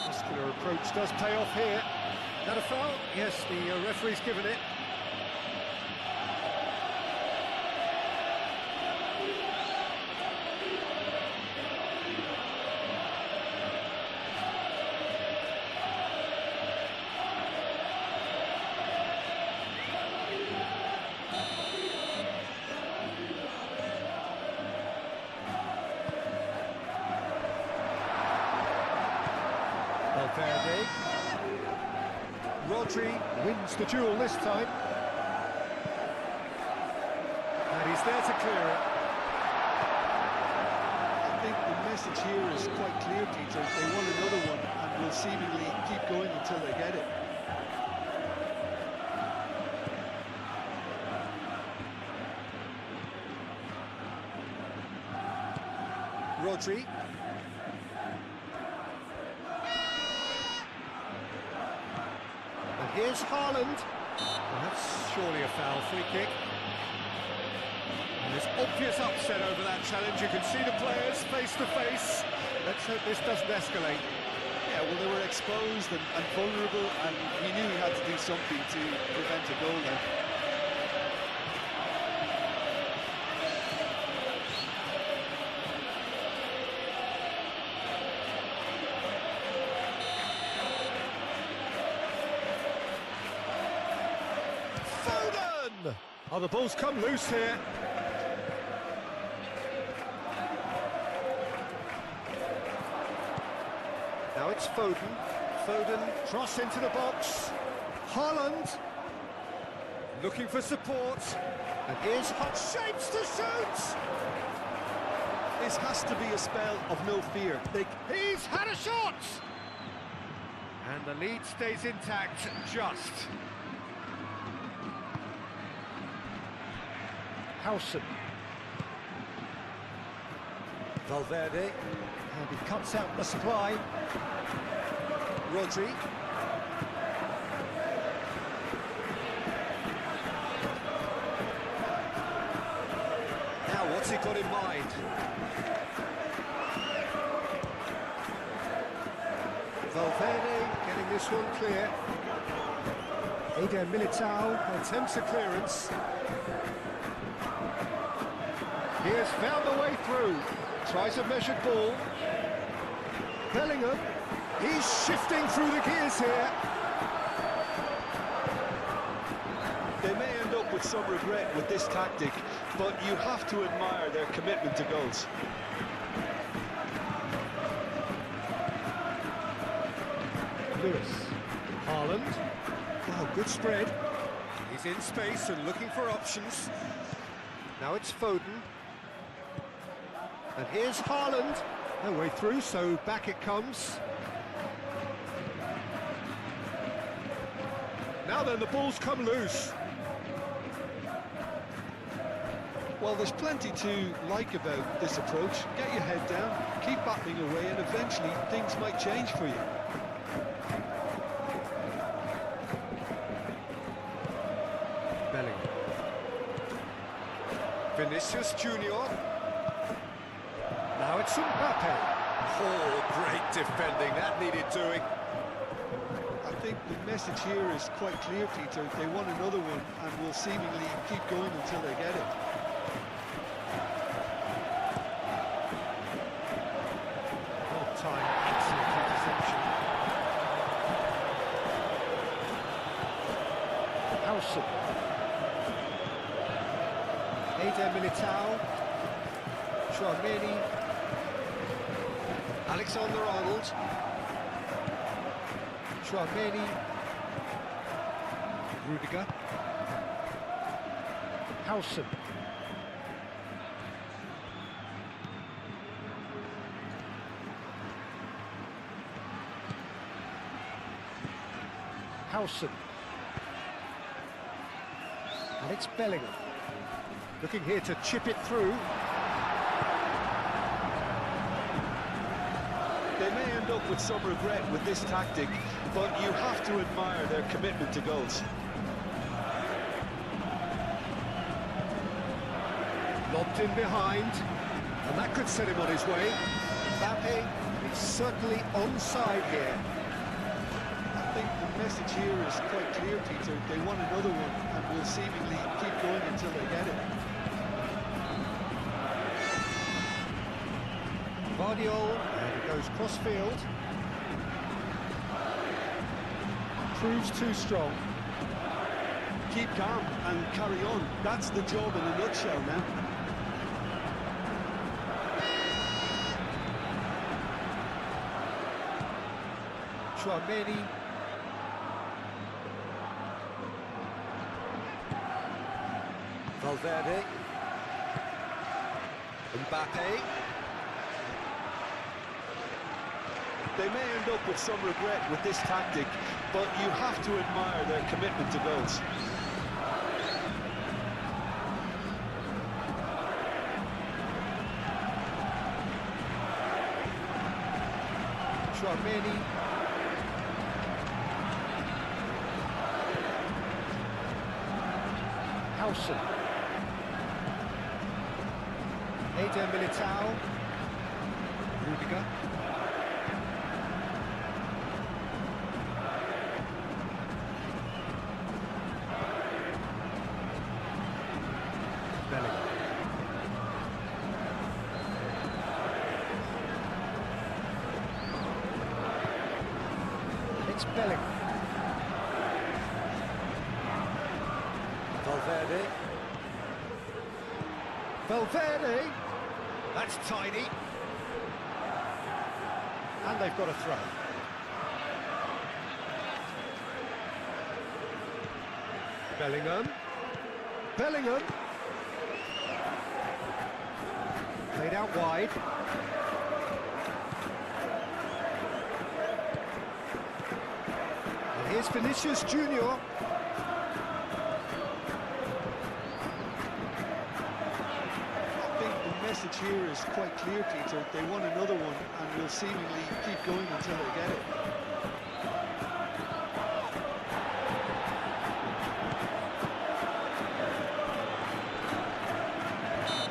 Speaker 2: Muscular approach does pay off here. That a foul? Yes, the referee's given it. Valverde. Rodri wins the duel this time. And he's there to clear it.
Speaker 3: I think the message here is quite clear, Peter. They want another one and will seemingly keep going until they get it.
Speaker 2: Rodri. And here's Haaland. Well, that's surely a foul. Free kick. And there's obvious upset over that challenge. You can see the players face to face. Let's hope this doesn't escalate.
Speaker 3: Yeah, well, they were exposed and vulnerable, and he knew he had to do something to prevent a goal there.
Speaker 2: Oh, the ball's come loose here. Now it's Foden. Foden, cross into the box. Haaland, looking for support. And here's Hot Shapes to shoot!
Speaker 3: This has to be a spell of no fear.
Speaker 2: He's had a shot! And the lead stays intact, just. Howson. Valverde. And he cuts out the supply. Rodri. Now what's he got in mind? Valverde getting this one clear. Eder Militao attempts a clearance. He has found a way through. Tries a measured ball. Bellingham. He's shifting through the gears here.
Speaker 3: They may end up with some regret with this tactic, but you have to admire their commitment to goals.
Speaker 2: Lewis. Haaland. Oh, good spread. He's in space and looking for options. Now it's Foden. And here's Haaland. No way through, so back it comes. Now then, the ball's come loose.
Speaker 3: Well, there's plenty to like about this approach. Get your head down, keep battling away, and eventually things might change for you.
Speaker 2: Bellingham. Vinicius Junior. Now it's Mbappe. Oh, great defending, that needed doing.
Speaker 3: I think the message here is quite clear, Peter. They want another one and will seemingly keep going until they get it.
Speaker 4: Well timed, excellent interception. Howson. Eder Militao. Chouameni. Alexander-Arnold. Chouameni. Rudiger. Howson. Howson. And it's Bellingham. Looking here to chip it through.
Speaker 3: They may end up with some regret with this tactic, but you have to admire their commitment to goals.
Speaker 4: Lobbed in behind, and that could set him on his way. Mbappe is certainly onside here.
Speaker 3: I think the message here is quite clear, Peter. They want another one and will seemingly keep going until they get it.
Speaker 4: Guardiola, and it goes cross-field. Proves too strong.
Speaker 3: Keep calm and carry on. That's the job in a nutshell now.
Speaker 4: Chouameni.
Speaker 2: Valverde. Mbappe.
Speaker 3: They may end up with some regret with this tactic, but you have to admire their commitment to goals.
Speaker 4: Chouameni. Howson. Eder Militao. Rudiger. Bellingham. It's Bellingham.
Speaker 2: Valverde.
Speaker 4: Valverde. That's tiny. And they've got a throw. Bellingham. Bellingham. Played out wide. And here's Vinicius Junior.
Speaker 3: I think the message here is quite clear, Peter. They want another one and will seemingly keep going until they get it.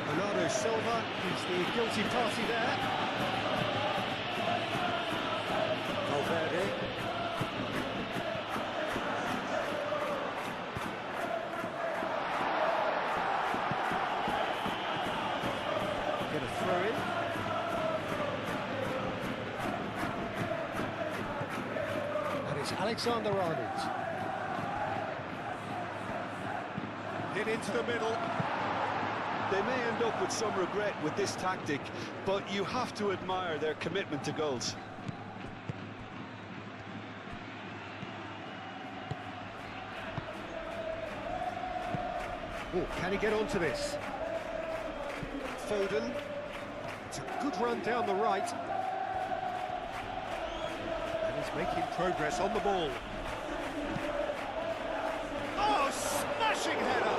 Speaker 4: Bernardo Silva is the guilty party there.
Speaker 2: Valverde.
Speaker 4: Get a throw in. And it's Alexander-Arnold.
Speaker 2: Hit into the middle.
Speaker 3: They may end up with some regret with this tactic, but you have to admire their commitment to goals.
Speaker 4: Oh, can he get onto this? Foden. It's a good run down the right. And he's making progress on the ball. Oh, smashing header!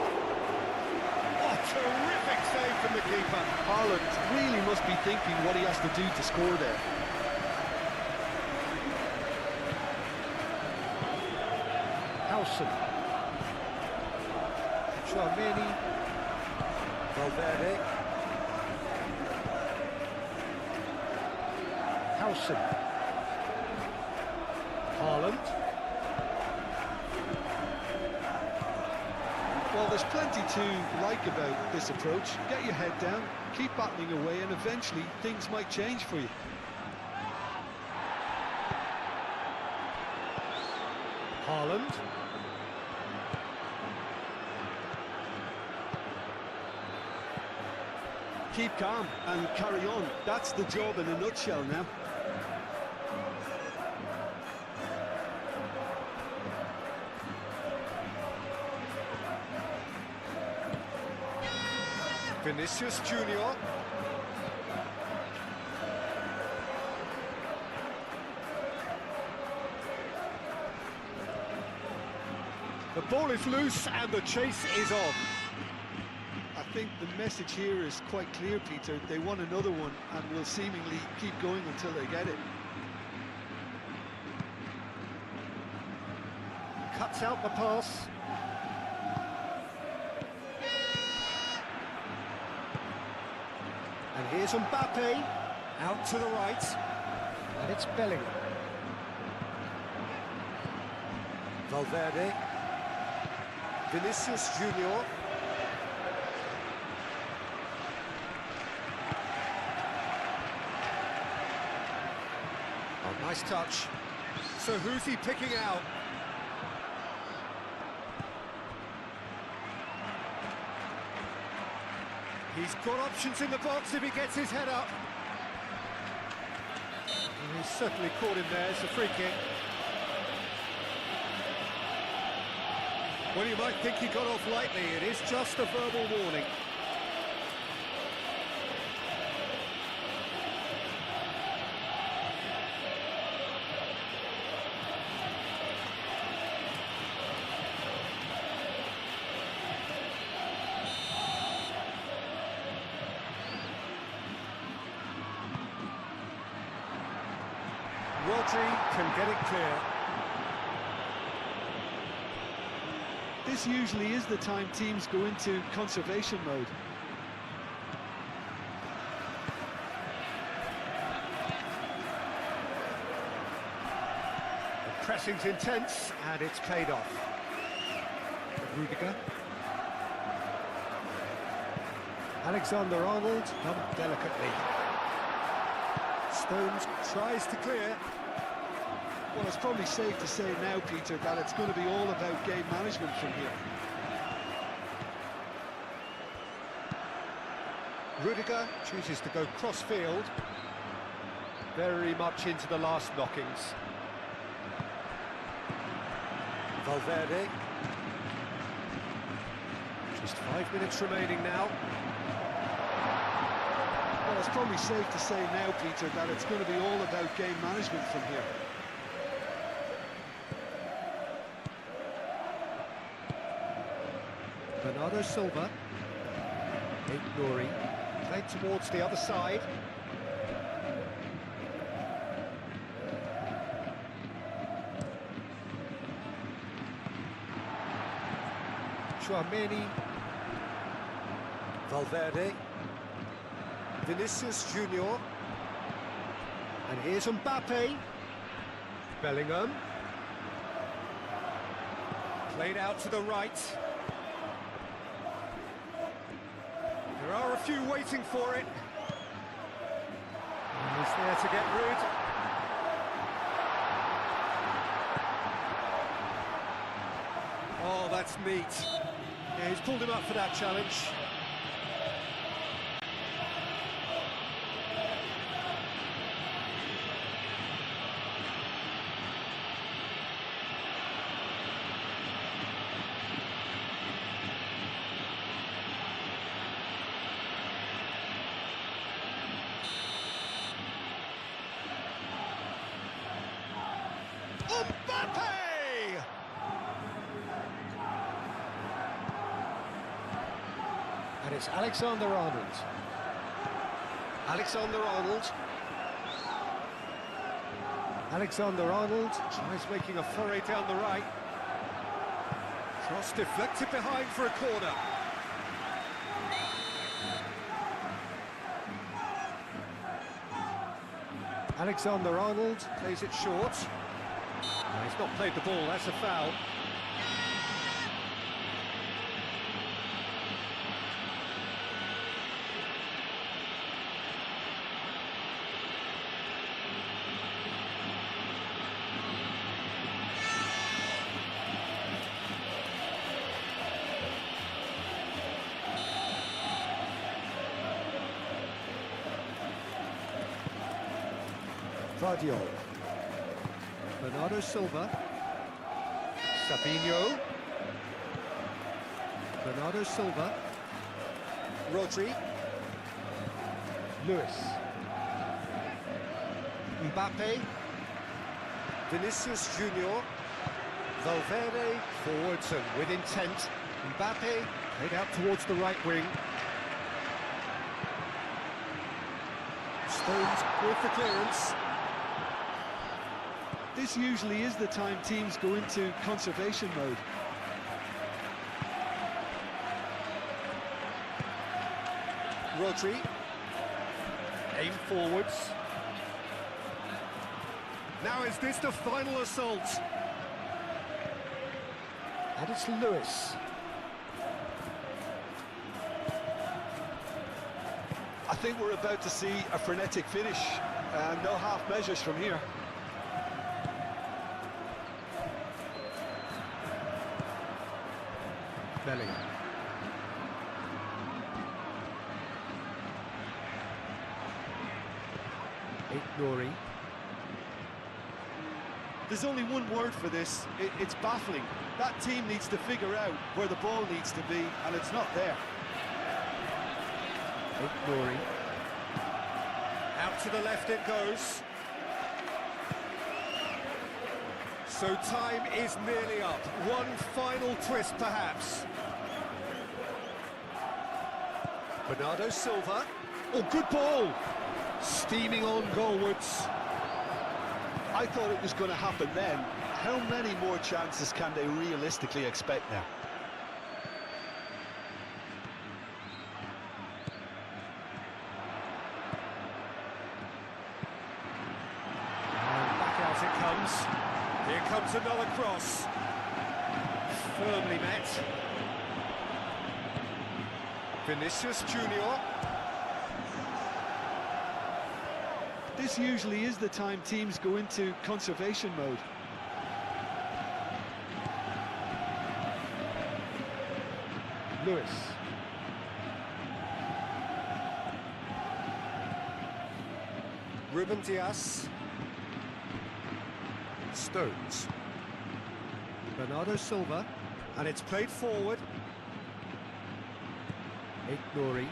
Speaker 4: Oh, terrific save from the keeper.
Speaker 3: Haaland really must be thinking what he has to do to score there.
Speaker 4: Howson. Chouameni.
Speaker 2: Valverde.
Speaker 4: Howson. Haaland.
Speaker 3: Well, there's plenty to like about this approach. Get your head down, keep battling away, and eventually things might change for you.
Speaker 4: Haaland.
Speaker 3: Keep calm and carry on. That's the job in a nutshell now.
Speaker 4: Vinicius Junior. The ball is loose and the chase is on.
Speaker 3: I think the message here is quite clear, Peter. They want another one and will seemingly keep going until they get it.
Speaker 4: Cuts out the pass. And here's Mbappe, out to the right, and it's Bellingham. Valverde, Vinicius Junior. Oh, nice touch. So who's he picking out? He's got options in the box if he gets his head up. And he's certainly caught him there. It's a free kick. Well, you might think he got off lightly. It is just a verbal warning. Rodri can get it clear.
Speaker 3: This usually is the time teams go into conservation mode.
Speaker 4: The pressing's intense and it's paid off. Rudiger. Alexander-Arnold, done delicately. Stones tries to clear.
Speaker 3: Well, it's probably safe to say now, Peter, that it's going to be all about game management from here.
Speaker 4: Rudiger chooses to go cross-field. Very much into the last knockings. Valverde. Just 5 minutes remaining now.
Speaker 3: Well, it's probably safe to say now, Peter, that it's going to be all about game management from here.
Speaker 4: Bernardo Silva. Nouri. Played towards the other side. Chouameni. Valverde. Vinicius Junior. And here's Mbappe. Bellingham. Played out to the right. There are a few waiting for it. And he's there to get rid. Oh, that's neat. Yeah, he's pulled him up for that challenge. Mbappe! And it's Alexander-Arnold. Alexander-Arnold. Alexander-Arnold tries making a foray down the right. Cross deflected behind for a corner.
Speaker 2: Alexander-Arnold plays it short. No, he's not played the ball, that's a foul. Vardiol. Bernardo Silva. Savinho. Bernardo Silva. Rodri. Lewis. Mbappe. Vinicius Junior. Valverde forwards and with intent. Mbappe played out towards the right wing. Stones with the clearance.
Speaker 3: This usually is the time teams go into conservation mode.
Speaker 2: Rodri. Aim forwards. Now is this the final assault? And it's Lewis.
Speaker 3: I think we're about to see a frenetic finish. No half measures from here.
Speaker 2: Bellingham. Nori.
Speaker 3: There's only one word for this. It's baffling. That team needs to figure out where the ball needs to be, and it's not there.
Speaker 2: Nori. Out to the left it goes. So time is nearly up. One final twist, perhaps. Bernardo Silva. Oh, good ball! Steaming on goalwards.
Speaker 3: I thought it was going to happen then. How many more chances can they realistically expect now?
Speaker 2: And back out it comes. Here comes another cross. Firmly met. Vinicius Junior.
Speaker 3: This usually is the time teams go into conservation mode.
Speaker 2: Lewis. Ruben Dias. Stones. Bernardo Silva. And it's played forward. Nori.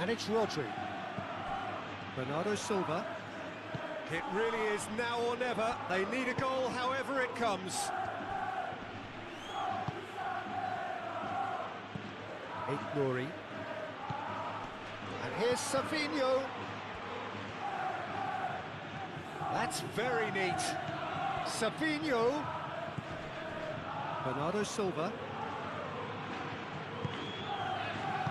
Speaker 2: And it's Rodri. Bernardo Silva. It really is now or never. They need a goal however it comes. Nori. And here's Savinho. That's very neat. Savinho. Bernardo Silva.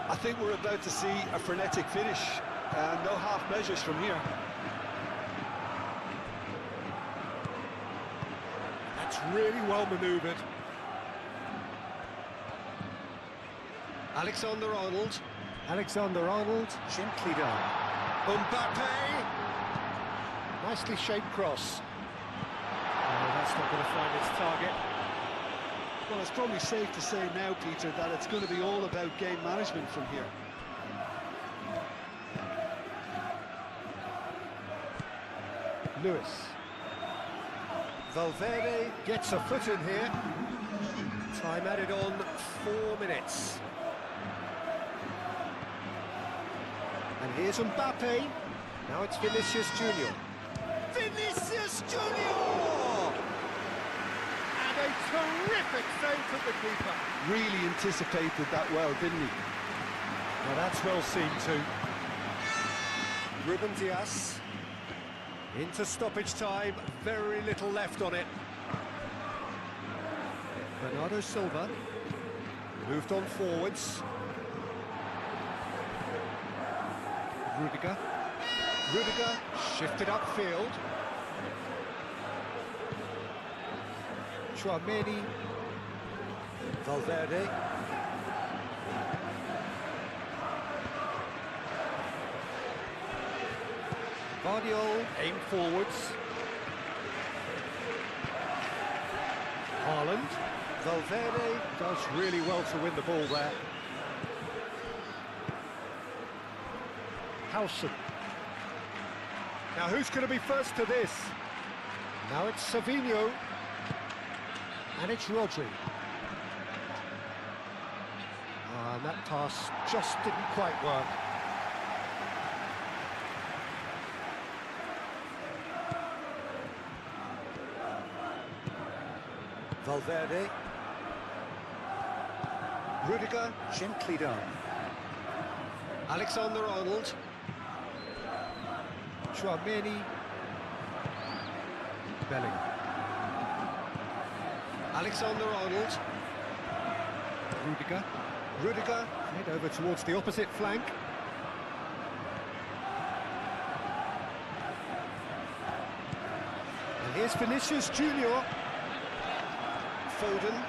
Speaker 3: I think we're about to see a frenetic finish. No half measures from here.
Speaker 2: That's really well manoeuvred. Alexander-Arnold. Alexander-Arnold, gently done. Mbappe. Nicely shaped cross. Oh, that's not going to find its target.
Speaker 3: Well, it's probably safe to say now, Peter, that it's going to be all about game management from here.
Speaker 2: Lewis. Valverde gets a foot in here. Time added on 4 minutes. And here's Mbappe. Now it's Vinicius Junior. Vinicius Junior! And a terrific save from the keeper.
Speaker 3: Really anticipated that well, didn't he?
Speaker 2: Now that's well seen too. Ruben Dias. Into stoppage time, very little left on it. Bernardo Silva. Moved on forwards. Rudiger. Rudiger shifted upfield. Chouameni. Valverde. Guardiola aimed forwards. Haaland. Valverde does really well to win the ball there. Howson. Now who's going to be first to this? Now it's Savinho. And it's Rodri. And that pass just didn't quite work. Valverde. Rudiger, gently done. Alexander-Arnold. Chouameni. Bellingham. Alexander-Arnold. Rudiger. Rudiger, head over towards the opposite flank. And here's Vinicius Junior. Foden.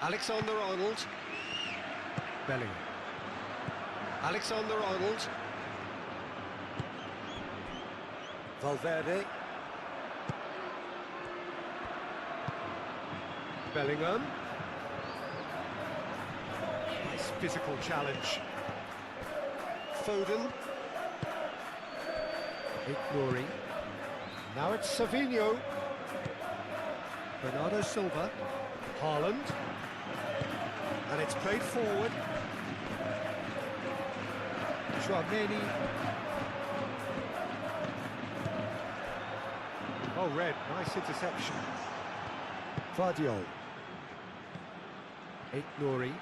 Speaker 2: Alexander-Arnold. Bellingham. Alexander-Arnold. Valverde. Bellingham. Nice physical challenge. Foden. Ignoring. Now it's Savinho. Bernardo Silva. Haaland. And it's played forward. Chouameni. Oh, red. Nice interception. Guardiola. Nori.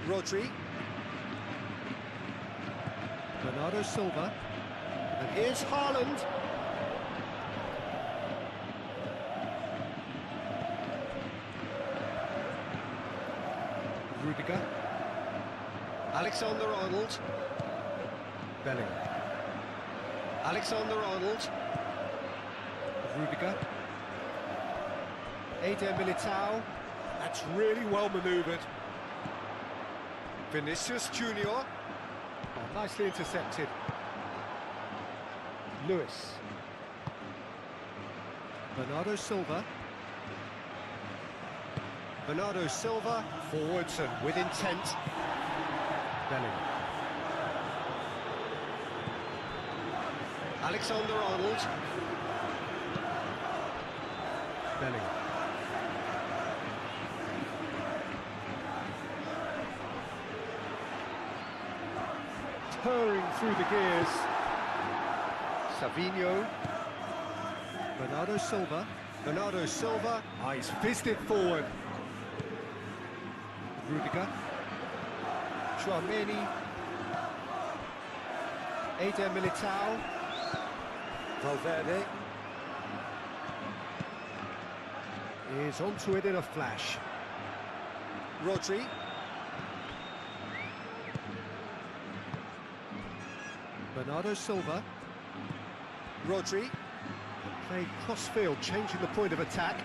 Speaker 2: Rodri. Bernardo Silva. And here's Haaland. Rudiger. Alexander-Arnold. Bellingham. Alexander-Arnold. Rudiger. Eder Militao. That's really well manoeuvred. Vinicius Junior. Oh, nicely intercepted. Lewis. Bernardo Silva. Bernardo Silva. Forwards and with intent. Bellingham. Alexander-Arnold. Bellingham. Purring through the gears. Savinho. Bernardo Silva. Bernardo Silva. Ah, he's fizzed it forward. Rudiger. Chouameni. Eder Militao. Valverde. Is onto it in a flash. Rodri. Bernardo Silva. Rodri. Played cross-field, changing the point of attack.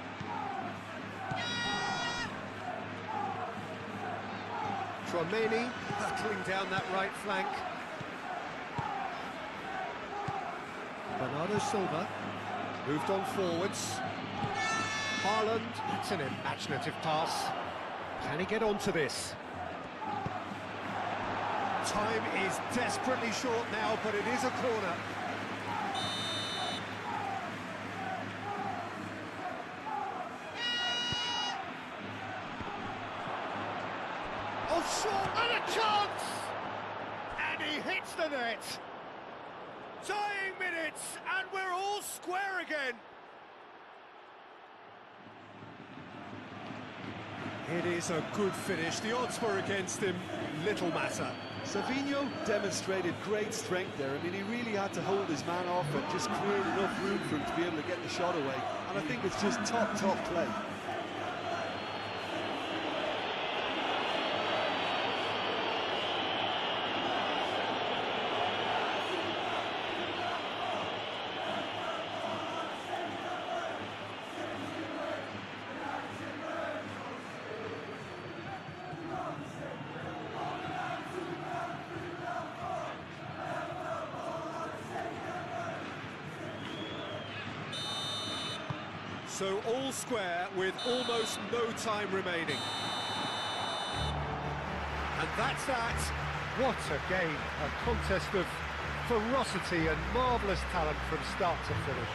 Speaker 2: Chouameni battling down that right flank. Bernardo Silva. Moved on forwards. Haaland, that's an imaginative pass. Can he get onto this? Time is desperately short now, but it is a corner. Oh, short, and a chance! And he hits the net. Dying minutes, and we're all square again. It is a good finish. The odds were against him. Little matter.
Speaker 3: Savinho demonstrated great strength there. I mean, he really had to hold his man off and just create enough room for him to be able to get the shot away. And I think it's just top play.
Speaker 2: So all square with almost no time remaining. And that's that.
Speaker 4: What a game, a contest of ferocity and marvellous talent from start to finish.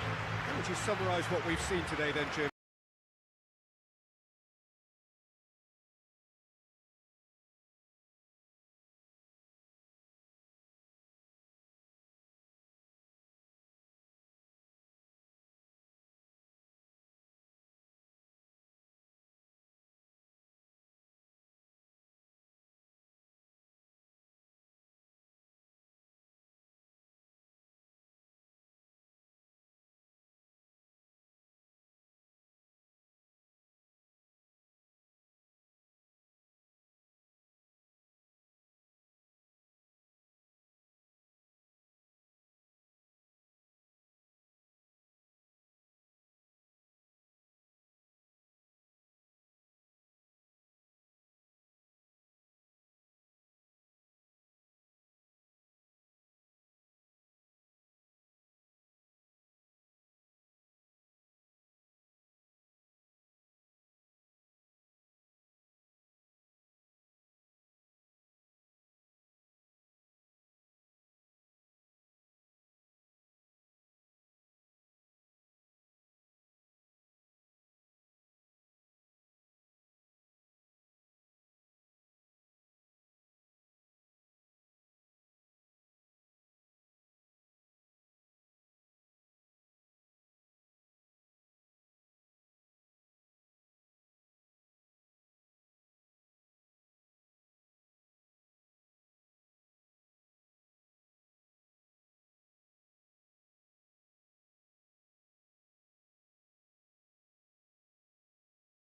Speaker 2: How would you summarise what we've seen today then, Jim?